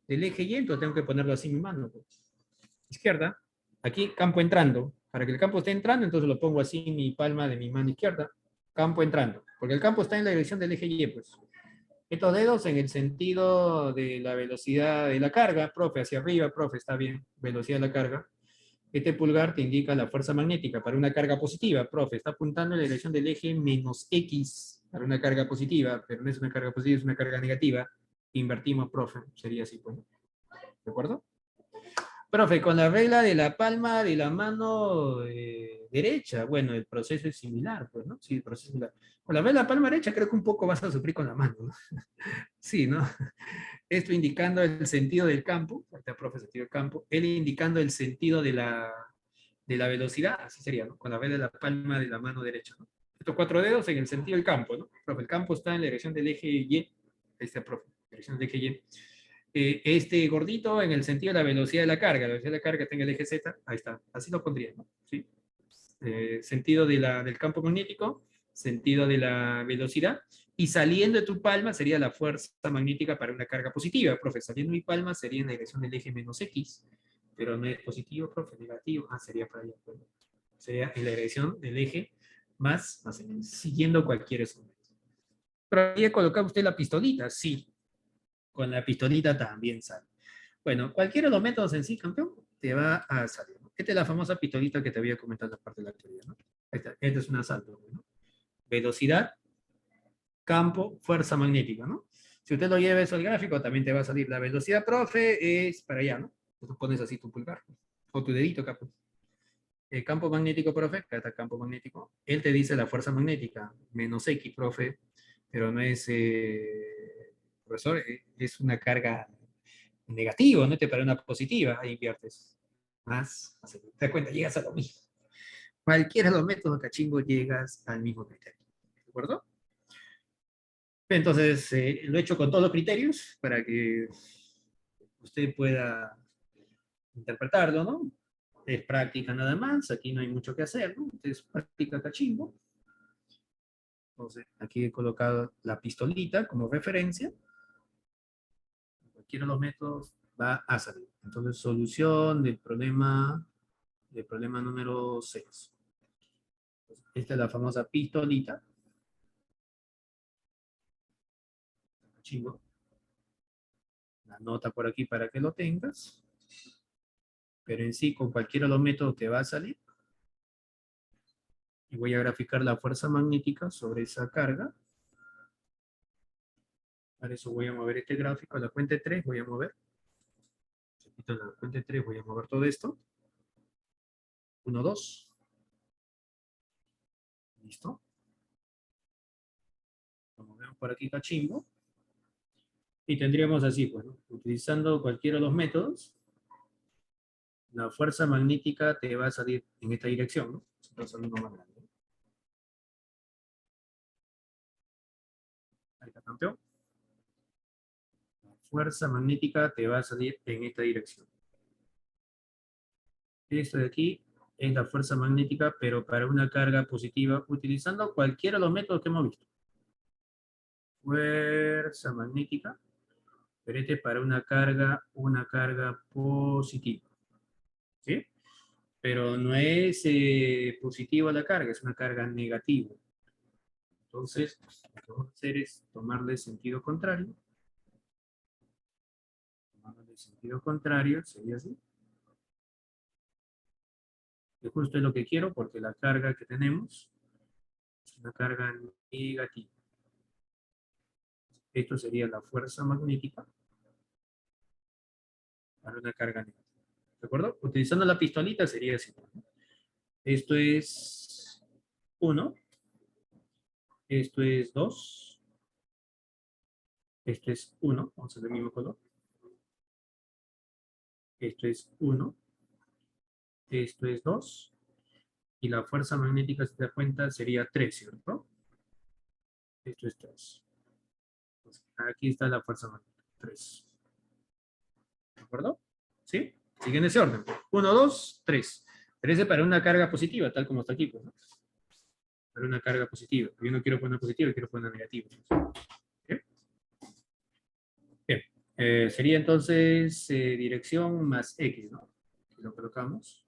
Y, entonces tengo que ponerlo así en mi mano. Pues. Izquierda, aquí campo entrando. Para que el campo esté entrando, entonces lo pongo así en mi palma de mi mano izquierda. Campo entrando. Porque el campo está en la dirección del eje Y, pues. Estos dedos en el sentido de la velocidad de la carga, profe, hacia arriba, profe, está bien, velocidad de la carga. Este pulgar te indica la fuerza magnética para una carga positiva, profe, está apuntando en la dirección del eje menos X para una carga positiva, pero no es una carga positiva, es una carga negativa. Invertimos, profe, sería así, pues. ¿De acuerdo? Profe, con la regla de la palma de la mano derecha, bueno, el proceso es similar, pues, ¿no? Sí, el proceso es similar. Con la regla de la palma derecha creo que un poco vas a sufrir con la mano, ¿no? Sí, ¿no? Esto indicando el sentido del campo, ahorita profe, sentido del campo, él indicando el sentido de la velocidad, así sería, ¿no? Con la vela de la palma de la mano derecha, ¿no? Estos 4 dedos en el sentido del campo, ¿no? Profe, el campo está en la dirección del eje Y, profe, dirección del eje Y. Este gordito en el sentido de la velocidad de la velocidad de la carga está en el eje Z, ahí está, así lo pondría, ¿no? ¿Sí? Sentido del campo magnético, sentido de la velocidad, y saliendo de tu palma sería la fuerza magnética para una carga positiva, profe, saliendo de mi palma sería en la dirección del eje menos X, pero no es positivo, profe, negativo, sería para allá, bueno, sería en la dirección del eje más o menos, siguiendo cualquier instrumento. Pero ahí colocar usted la pistolita, sí, con la pistolita también sale. Bueno, cualquiera de los métodos en sí, campeón, te va a salir. Esta es la famosa pistolita que te había comentado en la parte de la teoría, ¿no? Esta es un asalto, ¿no? Velocidad, campo, fuerza magnética, ¿no? Si usted lo lleva eso al gráfico, también te va a salir la velocidad, profe, es para allá, ¿no? Tú pones así tu pulgar, o tu dedito, capo. El campo magnético, profe, acá está el campo magnético. Él te dice la fuerza magnética, menos X, profe, pero no es, profesor, es una carga negativa, no te para una positiva, ahí inviertes más, te das cuenta, llegas a lo mismo. Cualquiera de los métodos cachimbo llegas al mismo criterio. ¿De acuerdo? Entonces, lo he hecho con todos los criterios para que usted pueda interpretarlo, ¿no? Es práctica nada más, aquí no hay mucho que hacer, ¿no? Es práctica cachimbo. Entonces, aquí he colocado la pistolita como referencia. Cualquiera de los métodos va a salir. Entonces, solución del problema número 6. Esta es la famosa pistolita. Chivo. La nota por aquí para que lo tengas. Pero en sí, con cualquiera de los métodos te va a salir. Y voy a graficar la fuerza magnética sobre esa carga. Para eso voy a mover este gráfico a la cuenta de 3, voy a mover. Repito, a la cuenta de 3 voy a mover todo esto. 1, 2. Listo. Lo movemos por aquí cachimbo. Y tendríamos así, bueno, utilizando cualquiera de los métodos, la fuerza magnética te va a salir en esta dirección, ¿no? Está saliendo más grande. Ahí está, campeón. La fuerza magnética te va a salir en esta dirección. Esto de aquí es la fuerza magnética, pero para una carga positiva, utilizando cualquiera de los métodos que hemos visto. Fuerza magnética, pero este es para una carga positiva. ¿Sí? Pero no es positiva la carga, es una carga negativa. Entonces, lo que vamos a hacer es tomarle sentido contrario. Tomarle sentido contrario, sería así. Que justo es lo que quiero, porque la carga que tenemos es una carga negativa. Esto sería la fuerza magnética para una carga negativa. ¿De acuerdo? Utilizando la pistolita sería así. Esto es 1. Esto es 2. Esto es 1. Vamos a hacer el mismo color. Esto es 1. Esto es 2. Y la fuerza magnética, si te das cuenta, sería 3, ¿cierto? Esto es 3. Entonces, aquí está la fuerza magnética, 3. ¿De acuerdo? ¿Sí? Sigue en ese orden. 1, 2, 3. 13 para una carga positiva, tal como está aquí, pues, ¿no? Para una carga positiva. Yo no quiero poner positiva, quiero poner negativa. ¿Bien? Bien. Sería entonces dirección más X, ¿no? Aquí lo colocamos.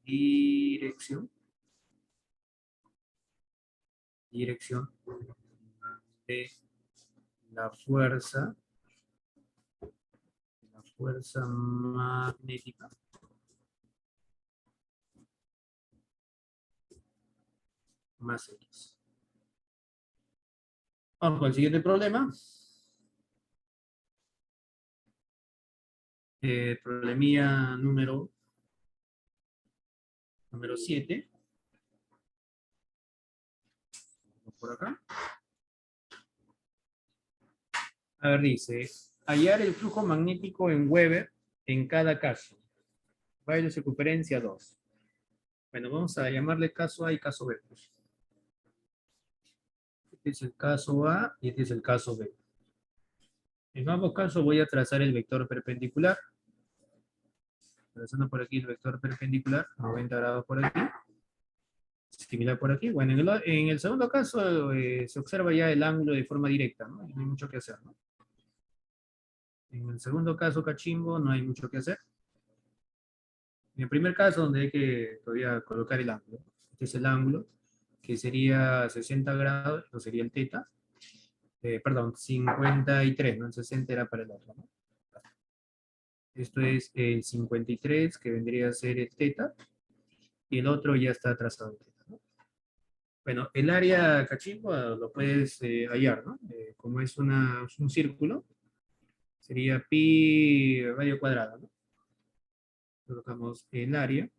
Dirección. Dirección de la fuerza magnética más X. Vamos con el siguiente problema. Problemía número 7. Por acá. A ver, dice, hallar el flujo magnético en Weber en cada caso. Radio de circunferencia 2. Bueno, vamos a llamarle caso A y caso B. Este es el caso A y este es el caso B. En ambos casos voy a trazar el vector perpendicular. Trazando por aquí el vector perpendicular, 90 grados por aquí. Similar por aquí. Bueno, en el segundo caso se observa ya el ángulo de forma directa, ¿no? No hay mucho que hacer, ¿no? En el segundo caso, cachimbo, no hay mucho que hacer. En el primer caso, donde hay que todavía colocar el ángulo. Este es el ángulo, que sería 60 grados, esto sería el teta. Perdón, 53, ¿no? El 60 era para el otro, ¿no? Esto es el 53, que vendría a ser el teta, y el otro ya está trazado el teta, ¿no? Bueno, el área cachimbo lo puedes hallar, ¿no? Como es un círculo, sería pi radio cuadrado, ¿no? Colocamos el área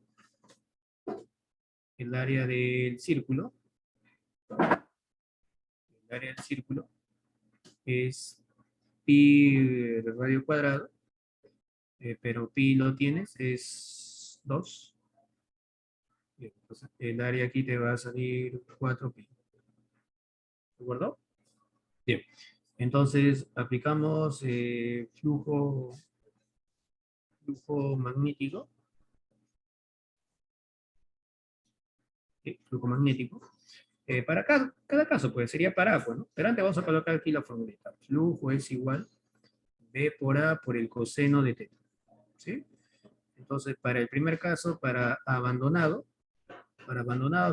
del círculo. El área del círculo es pi radio cuadrado, pero pi lo tienes, es 2. Bien, entonces el área aquí te va a salir 4 pi. ¿De acuerdo? Bien. Entonces aplicamos flujo magnético. Flujo magnético. Para cada caso, pues sería para A, pues, ¿no? Pero antes vamos a colocar aquí la formulita. Flujo es igual B por A por el coseno de θ. ¿Sí? Entonces, para el primer caso, para abandonado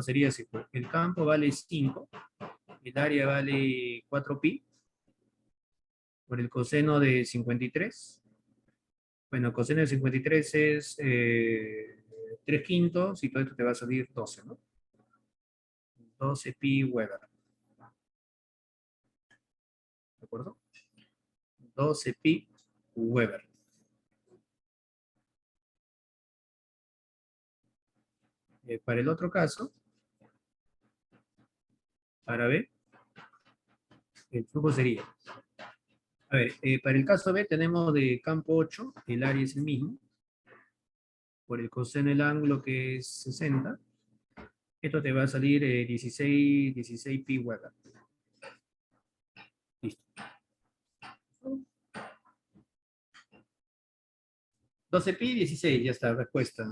sería así, pues, el campo vale 5, el área vale 4pi, por el coseno de 53. Bueno, coseno de 53 es 3 quintos, y todo esto te va a salir 12, ¿no? 12 pi Weber. ¿De acuerdo? 12 pi Weber. Para el otro caso, para B, el flujo sería, a ver, para el caso B tenemos de campo 8, el área es el mismo, por el coseno del ángulo que es 60, esto te va a salir 16 pi Weber. Listo. 12 pi, 16, ya está, respuesta.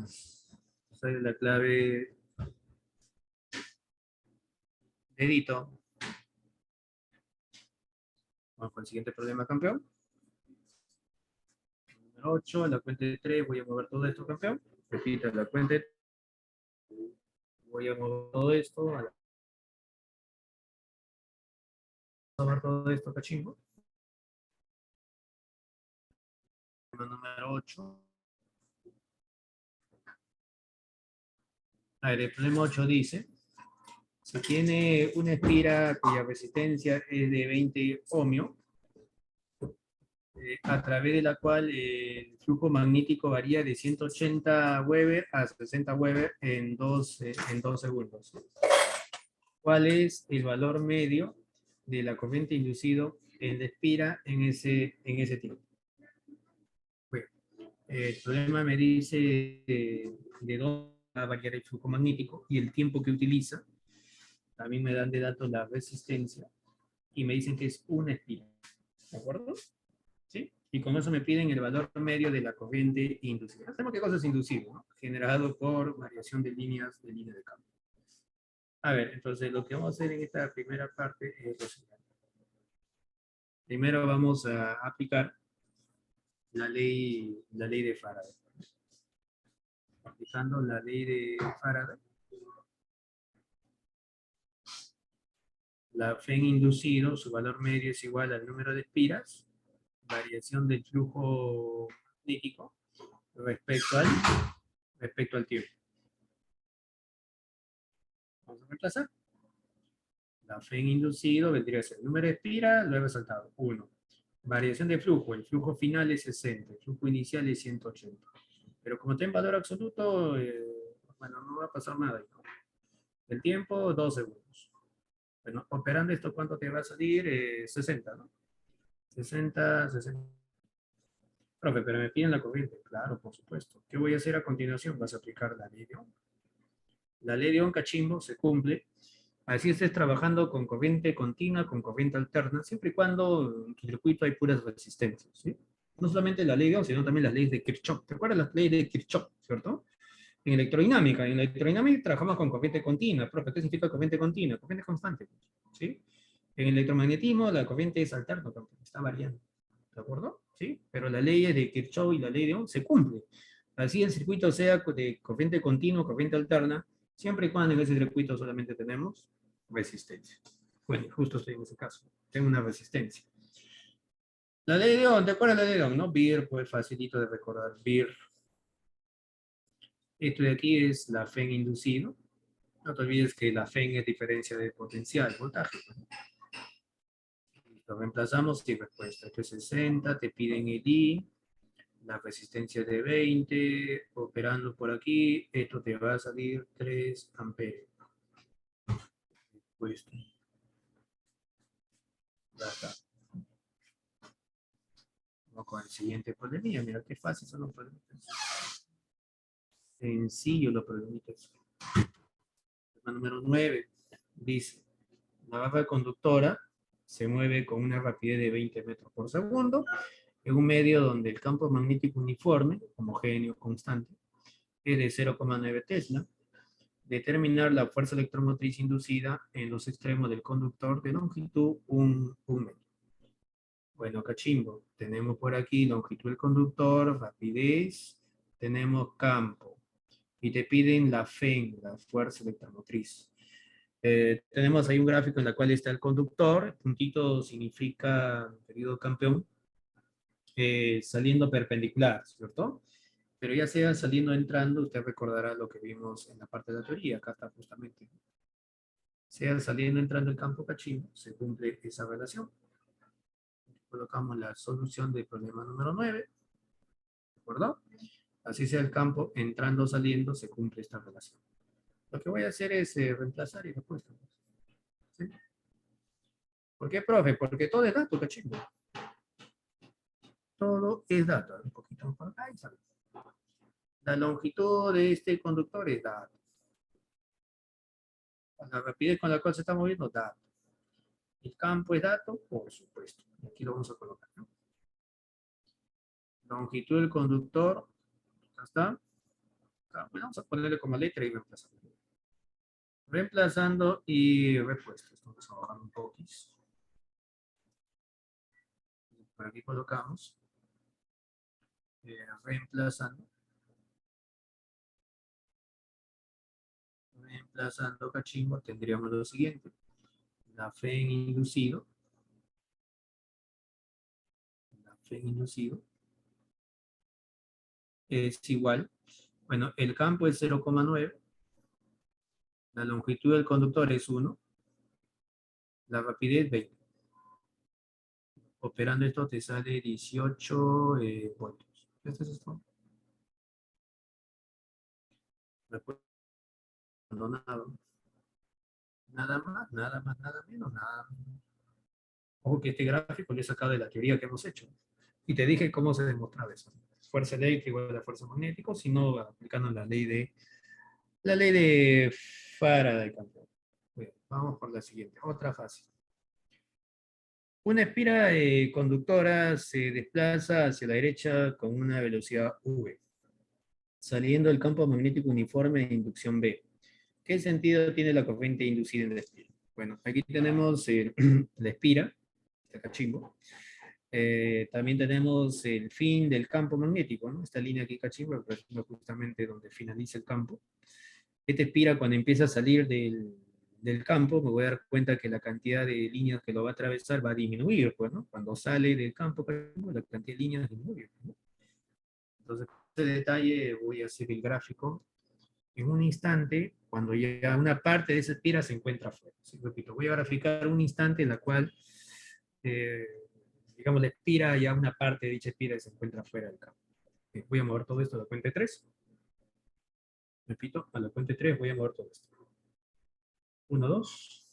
Esa es la clave. Dedito. Vamos con el siguiente problema, campeón. Número 8, a la cuenta de 3 voy a mover todo esto, campeón. Repita, a la cuenta de 3, voy a mover todo esto, a mover todo esto, cachimbo. Número 8. A ver, el problema 8 dice, se tiene una espira cuya resistencia es de 20 ohmios, a través de la cual el flujo magnético varía de 180 Weber a 60 Weber en 2 segundos. ¿Cuál es el valor medio de la corriente inducido en la espira en ese tiempo? Bueno, el problema me dice de dónde va a variar el flujo magnético y el tiempo que utiliza. También me dan de datos la resistencia y me dicen que es una espira. ¿De acuerdo? ¿Sí? Y con eso me piden el valor medio de la corriente inducida. Sabemos qué cosa es inducido, ¿no? Generado por variación de líneas de campo. A ver, entonces lo que vamos a hacer en esta primera parte es lo siguiente. Primero vamos a aplicar la ley de Faraday. Aplicando la ley de Faraday, la Fe en inducido, su valor medio es igual al número de espiras, variación del flujo magnético respecto al tiempo. Vamos a reemplazar. La Fe en inducido vendría a ser el número de espiras, lo he resaltado, 1. Variación de flujo, el flujo final es 60, el flujo inicial es 180. Pero como está en valor absoluto, bueno, no va a pasar nada. ¿No? El tiempo, 2 segundos. Bueno, operando esto, ¿cuánto te va a salir? 60, ¿no? 60. Profe, pero me piden la corriente. Claro, por supuesto. ¿Qué voy a hacer a continuación? Vas a aplicar la ley de Ohm. La ley de Ohm, cachimbo, se cumple. Así estés trabajando con corriente continua, con corriente alterna, siempre y cuando en tu circuito hay puras resistencias, ¿sí? No solamente la ley de Ohm, sino también las leyes de Kirchhoff. ¿Te acuerdas las leyes de Kirchhoff, cierto? En electrodinámica trabajamos con corriente continua. Profe, ¿qué significa corriente continua? Corriente constante, ¿sí? En electromagnetismo la corriente es alterna, está variando, ¿de acuerdo? ¿Sí? Pero la ley de Kirchhoff y la ley de Ohm se cumple. Así el circuito sea de corriente continua, corriente alterna, siempre y cuando en ese circuito solamente tenemos resistencia. Bueno, justo estoy en ese caso. Tengo una resistencia. La ley de Ohm, ¿te acuerdas la ley de Ohm, no? Beer, pues facilito de recordar. Beer. Esto de aquí es la FEN inducido. No te olvides que la FEN es diferencia de potencial, voltaje. Lo reemplazamos y respuesta. Esto es 60, te piden el I, la resistencia de 20, operando por aquí, esto te va a salir 3 amperes. Pues, vamos con el siguiente problemilla. Mira qué fácil son los problemitas. Sencillo los problemitas. Problema número 9 dice, la barra conductora se mueve con una rapidez de 20 metros por segundo en un medio donde el campo magnético uniforme, homogéneo, constante, es de 0,9 Tesla. determinar la fuerza electromotriz inducida en los extremos del conductor de longitud 1 metro. Bueno, cachimbo, tenemos por aquí longitud del conductor, rapidez, tenemos campo, y te piden la FEN, la fuerza electromotriz. Tenemos ahí un gráfico en el cual está el conductor, el puntito significa, querido campeón, saliendo perpendicular, ¿cierto? Pero ya sea saliendo o entrando, usted recordará lo que vimos en la parte de la teoría, acá está justamente. Sea saliendo o entrando el campo cachimbo, se cumple esa relación. Colocamos la solución del problema número 9, ¿de acuerdo? Así sea el campo entrando o saliendo, se cumple esta relación. Lo que voy a hacer es reemplazar y respuesta. ¿Sí? ¿Por qué, profe? Porque todo es dato, cachimbo. Todo es dato. Un poquito más para acá y sale. La longitud de este conductor es dato. La rapidez con la cual se está moviendo, dato. El campo es dato, por supuesto. Aquí lo vamos a colocar, ¿no? Longitud del conductor, acá está. Acá, bueno, vamos a ponerle como letra y reemplazando. Reemplazando y repuestos. Vamos a bajar un poquito. Por aquí colocamos. Reemplazando. Reemplazando cachimbo, tendríamos lo siguiente. La fe en inducido. La fe en inducido es igual. Bueno, el campo es 0,9. La longitud del conductor es 1. La rapidez 20. Operando esto te sale 18 voltios. ¿Este es esto? Recuerdo nada. Nada más, nada más, nada menos, nada menos. Ojo que este gráfico lo he sacado de la teoría que hemos hecho. Y te dije cómo se demostraba eso. Fuerza eléctrica igual a fuerza magnética, sino aplicando la ley de Faraday, campeón. Bueno, vamos por la siguiente, otra fácil. Una espira conductora se desplaza hacia la derecha con una velocidad v, saliendo del campo magnético uniforme de inducción B. ¿Qué sentido tiene la corriente inducida en la espira? Bueno, aquí tenemos la espira, este cachimbo. También tenemos el fin del campo magnético, ¿no? Esta línea aquí cachimbo, justamente donde finaliza el campo. Esta espira, cuando empieza a salir del campo, me voy a dar cuenta que la cantidad de líneas que lo va a atravesar va a disminuir, pues, ¿no? Cuando sale del campo, la cantidad de líneas disminuye, ¿no? Entonces, con este detalle voy a hacer el gráfico en un instante, cuando ya una parte de esa espira se encuentra fuera. ¿Sí? Repito, voy a graficar un instante en la cual, digamos, la espira, ya una parte de dicha espira se encuentra fuera del campo. Voy a mover todo esto a la cuenta 3. Repito, a la cuenta 3 voy a mover todo esto. 1, 2.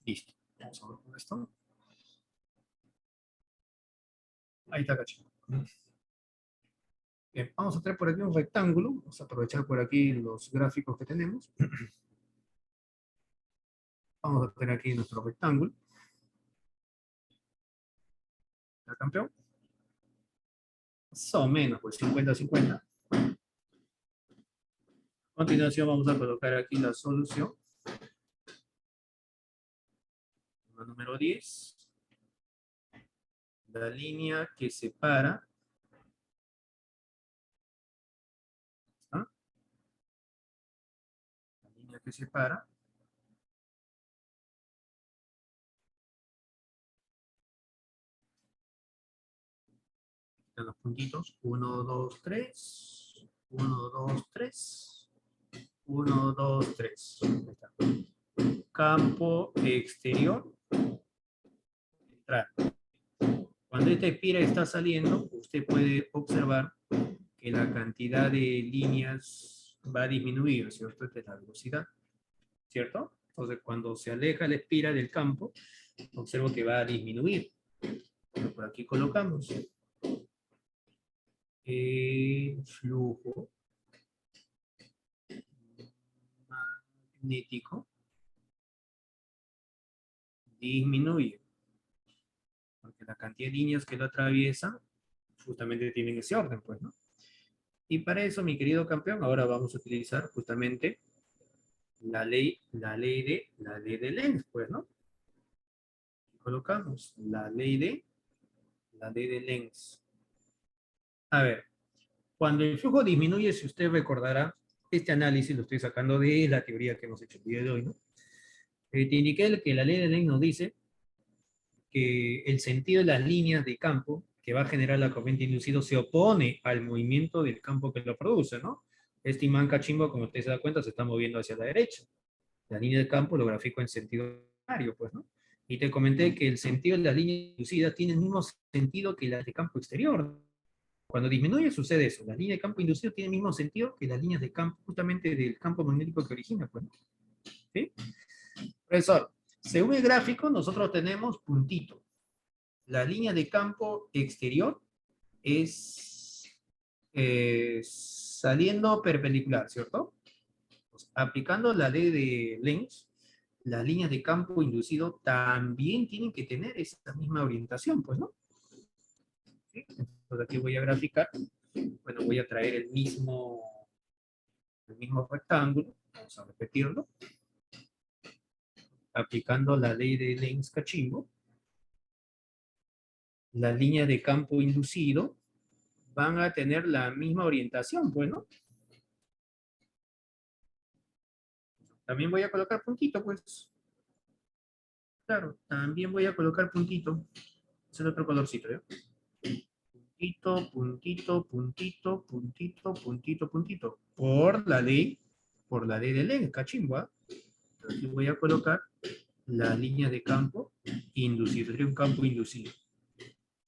Listo. Vamos a ver con esto. Ahí está, cachito. Bien, vamos a traer por aquí un rectángulo. Vamos a aprovechar por aquí los gráficos que tenemos. Vamos a tener aquí nuestro rectángulo. ¿Está, campeón? Más o menos, pues 50-50. A continuación vamos a colocar aquí la solución. La número 10. La línea que separa. ¿Ah? La línea que separa. Están los puntitos. 1, 2, 3. 1, 2, 3. 1, 2, 3. Campo exterior. Entrar. Cuando esta espira está saliendo, usted puede observar que la cantidad de líneas va a disminuir, ¿cierto? Esta es la velocidad, ¿cierto? Entonces, cuando se aleja la espira del campo, observo que va a disminuir. Por aquí colocamos el flujo magnético disminuye, porque la cantidad de líneas que lo atraviesan justamente tienen ese orden, pues, ¿no? Y para eso, mi querido campeón, ahora vamos a utilizar justamente la ley de Lenz, pues, ¿no? Colocamos la ley de Lenz. A ver, cuando el flujo disminuye, si usted recordará, este análisis lo estoy sacando de la teoría que hemos hecho el día de hoy, ¿no? Te indiqué que la ley de Lenz nos dice que el sentido de las líneas de campo que va a generar la corriente inducido se opone al movimiento del campo que lo produce, ¿no? Este imán cachimbo, como usted se da cuenta, se está moviendo hacia la derecha. La línea de campo lo grafico en sentido contrario, pues, ¿no? Y te comenté que el sentido de las líneas inducidas tiene el mismo sentido que las de campo exterior. Cuando disminuye sucede eso. Las líneas de campo inducido tienen el mismo sentido que las líneas de campo, justamente del campo magnético que origina, pues, ¿no? ¿Sí? Profesor, según el gráfico, nosotros tenemos puntito. La línea de campo exterior es saliendo perpendicular, ¿cierto? Pues, aplicando la ley de Lenz, las líneas de campo inducido también tienen que tener esa misma orientación, pues, ¿no? ¿Sí? Entonces aquí voy a graficar, bueno, voy a traer el mismo rectángulo, vamos a repetirlo, aplicando la ley de Lenz-Cachimbo, las líneas de campo inducido van a tener la misma orientación, pues, ¿no? También voy a colocar puntito, pues. Claro, también voy a colocar puntito. Es el otro colorcito, ¿ya? Puntito, puntito, puntito, puntito, puntito, puntito. Por la ley de Lenz, cachimba. Aquí voy a colocar la línea de campo inducido. Sería un campo inducido.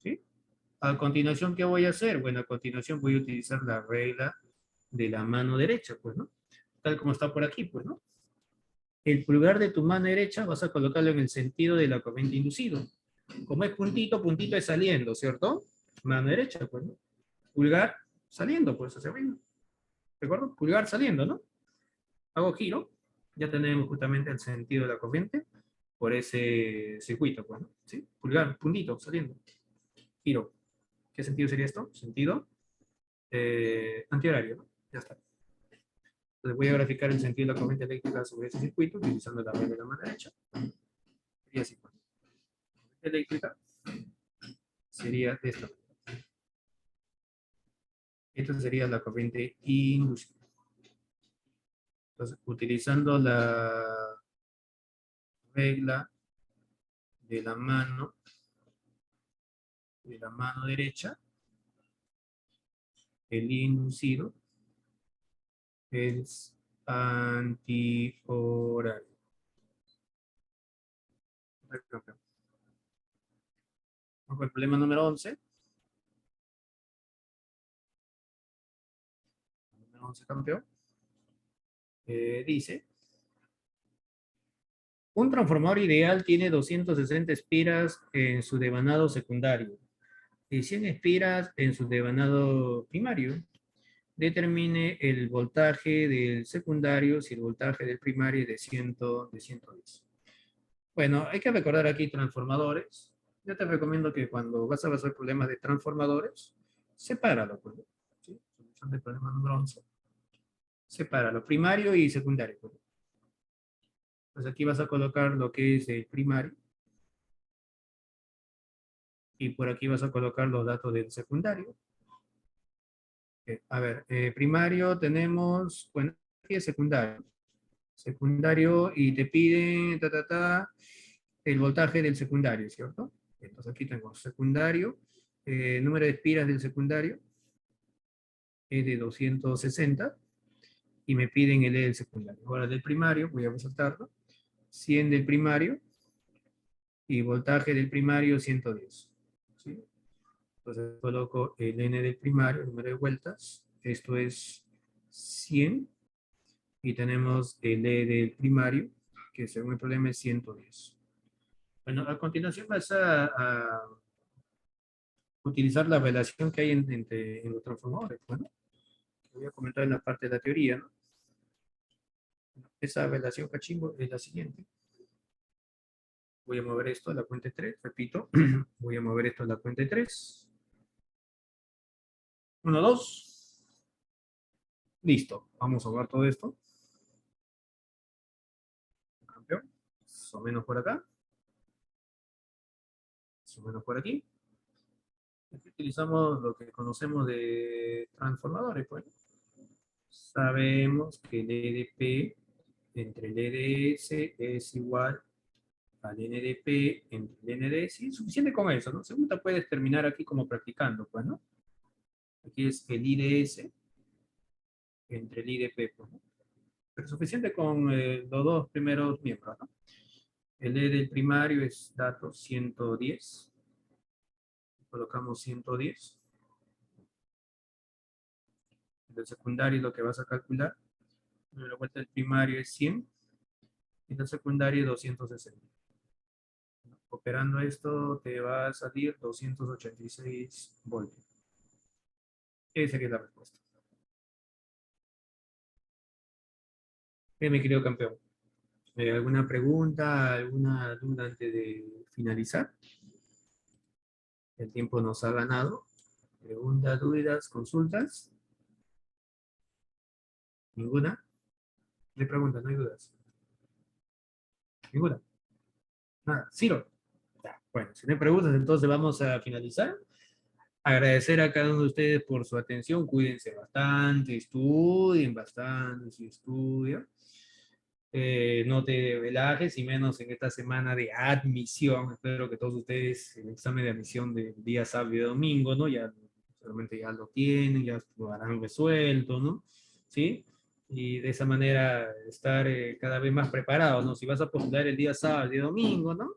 ¿Sí? A continuación, ¿qué voy a hacer? Bueno, a continuación voy a utilizar la regla de la mano derecha, pues, ¿no? Tal como está por aquí, pues, ¿no? El pulgar de tu mano derecha vas a colocarlo en el sentido de la corriente inducido. Como es puntito, puntito es saliendo, ¿cierto? Mano derecha, pues, ¿no? Pulgar saliendo, pues, hacia arriba. ¿De acuerdo? Pulgar saliendo, ¿no? Hago giro, ya tenemos justamente el sentido de la corriente por ese circuito, pues, ¿no? ¿Sí? Pulgar, puntito, saliendo. Giro. ¿Qué sentido sería esto? Sentido antihorario, ¿no? Ya está. Entonces voy a graficar el sentido de la corriente eléctrica sobre ese circuito utilizando la regla de la mano derecha. Y así, pues. La corriente eléctrica sería de esta manera. Esta sería la corriente inducida. Entonces, utilizando la regla de la mano derecha, el inducido es antihorario. Vamos con el problema número 11. Número 11, campeón. Dice, un transformador ideal tiene 260 espiras en su devanado secundario y 100 espiras en su devanado primario. Determine el voltaje del secundario si el voltaje del primario es de 110. Bueno, hay que recordar aquí transformadores. Yo te recomiendo que cuando vas a resolver problemas de transformadores, sepáralo, pues, ¿sí? Solución del problema número 11. Sepáralo, primario y secundario, pues. Pues aquí vas a colocar lo que es el primario y por aquí vas a colocar los datos del secundario. A ver, primario tenemos, bueno, aquí es secundario. Secundario y te piden el voltaje del secundario, ¿cierto? Entonces aquí tengo secundario, número de espiras del secundario es de 260 y me piden el E del secundario. Ahora del primario, voy a resaltarlo, 100 del primario y voltaje del primario 110. ¿Sí? Entonces coloco el N del primario, el número de vueltas, esto es 100 y tenemos el E del primario, que según el problema es 110. Bueno, a continuación vas a utilizar la relación que hay entre los transformadores. Bueno, voy a comentar en la parte de la teoría, ¿no? Esa relación cachimbo es la siguiente. Voy a mover esto a la cuenta 3, repito. Voy a mover esto a la cuenta 3. 1, 2. Listo, vamos a ver todo esto. Campeón, más o menos por acá, más o menos por aquí. Aquí utilizamos lo que conocemos de transformadores, pues. Sabemos que el EDP entre el EDS es igual al NDP entre el NDS, y suficiente con eso, ¿no? Según te puedes terminar aquí como practicando, pues, ¿no? Aquí es el IDS entre el IDP, pues, ¿no? Pero suficiente con los dos primeros miembros, ¿no? El E del primario es datos 110, colocamos 110. El del secundario es lo que vas a calcular. La vuelta del primario es 100 y del secundario 260. Operando esto te va a salir 286 voltios. Esa sería la respuesta. Mi querido campeón. ¿Alguna pregunta, alguna duda antes de finalizar? El tiempo nos ha ganado. ¿Preguntas, dudas, consultas? ¿Ninguna? No hay preguntas, no hay dudas. ¿Ninguna? Nada. Ciro. Ya, bueno, si no hay preguntas, entonces vamos a finalizar. Agradecer a cada uno de ustedes por su atención. Cuídense bastante, estudien bastante, si estudian. No te relajes, y menos en esta semana de admisión. Espero que todos ustedes el examen de admisión de día sábado y domingo, ¿no? Ya seguramente ya lo tienen, ya lo harán resuelto, ¿no? ¿Sí? Y de esa manera estar cada vez más preparado, ¿no? Si vas a postular el día sábado y domingo, ¿no?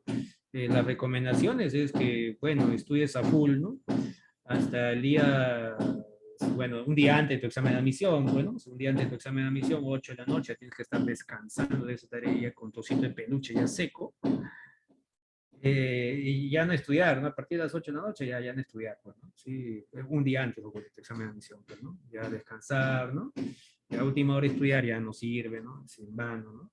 Las recomendaciones es que, bueno, estudies a full, ¿no? Hasta el día, bueno, un día antes de tu examen de admisión, bueno, un día antes de tu examen de admisión, 8 de la noche, tienes que estar descansando de esa tarea con tu osito de peluche ya seco, y ya no estudiar, ¿no? A partir de las 8 de la noche ya no estudiar, pues, ¿no? Sí, un día antes de tu examen de admisión, pues, ¿no? Ya descansar, ¿no? Y a última hora estudiar ya no sirve, ¿no? Es en vano, ¿no?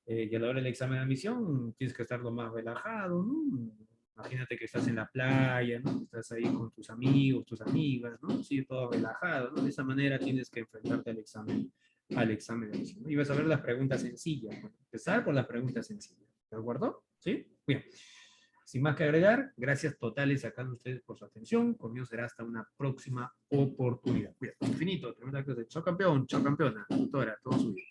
Y a la hora del examen de admisión tienes que estar lo más relajado, ¿no? Imagínate que estás en la playa, ¿no? Estás ahí con tus amigos, tus amigas, ¿no? Sí, todo relajado, ¿no? De esa manera tienes que enfrentarte al examen de admisión, ¿no? Y vas a ver las preguntas sencillas, ¿no? Empezar por las preguntas sencillas, ¿de acuerdo? ¿Sí? Bien. Sin más que agregar, gracias totales a cada uno de ustedes por su atención. Conmigo será hasta una próxima oportunidad. Cuídate, infinito, tremenda clase. Chao campeón, chao campeona, tutora, todo suyo.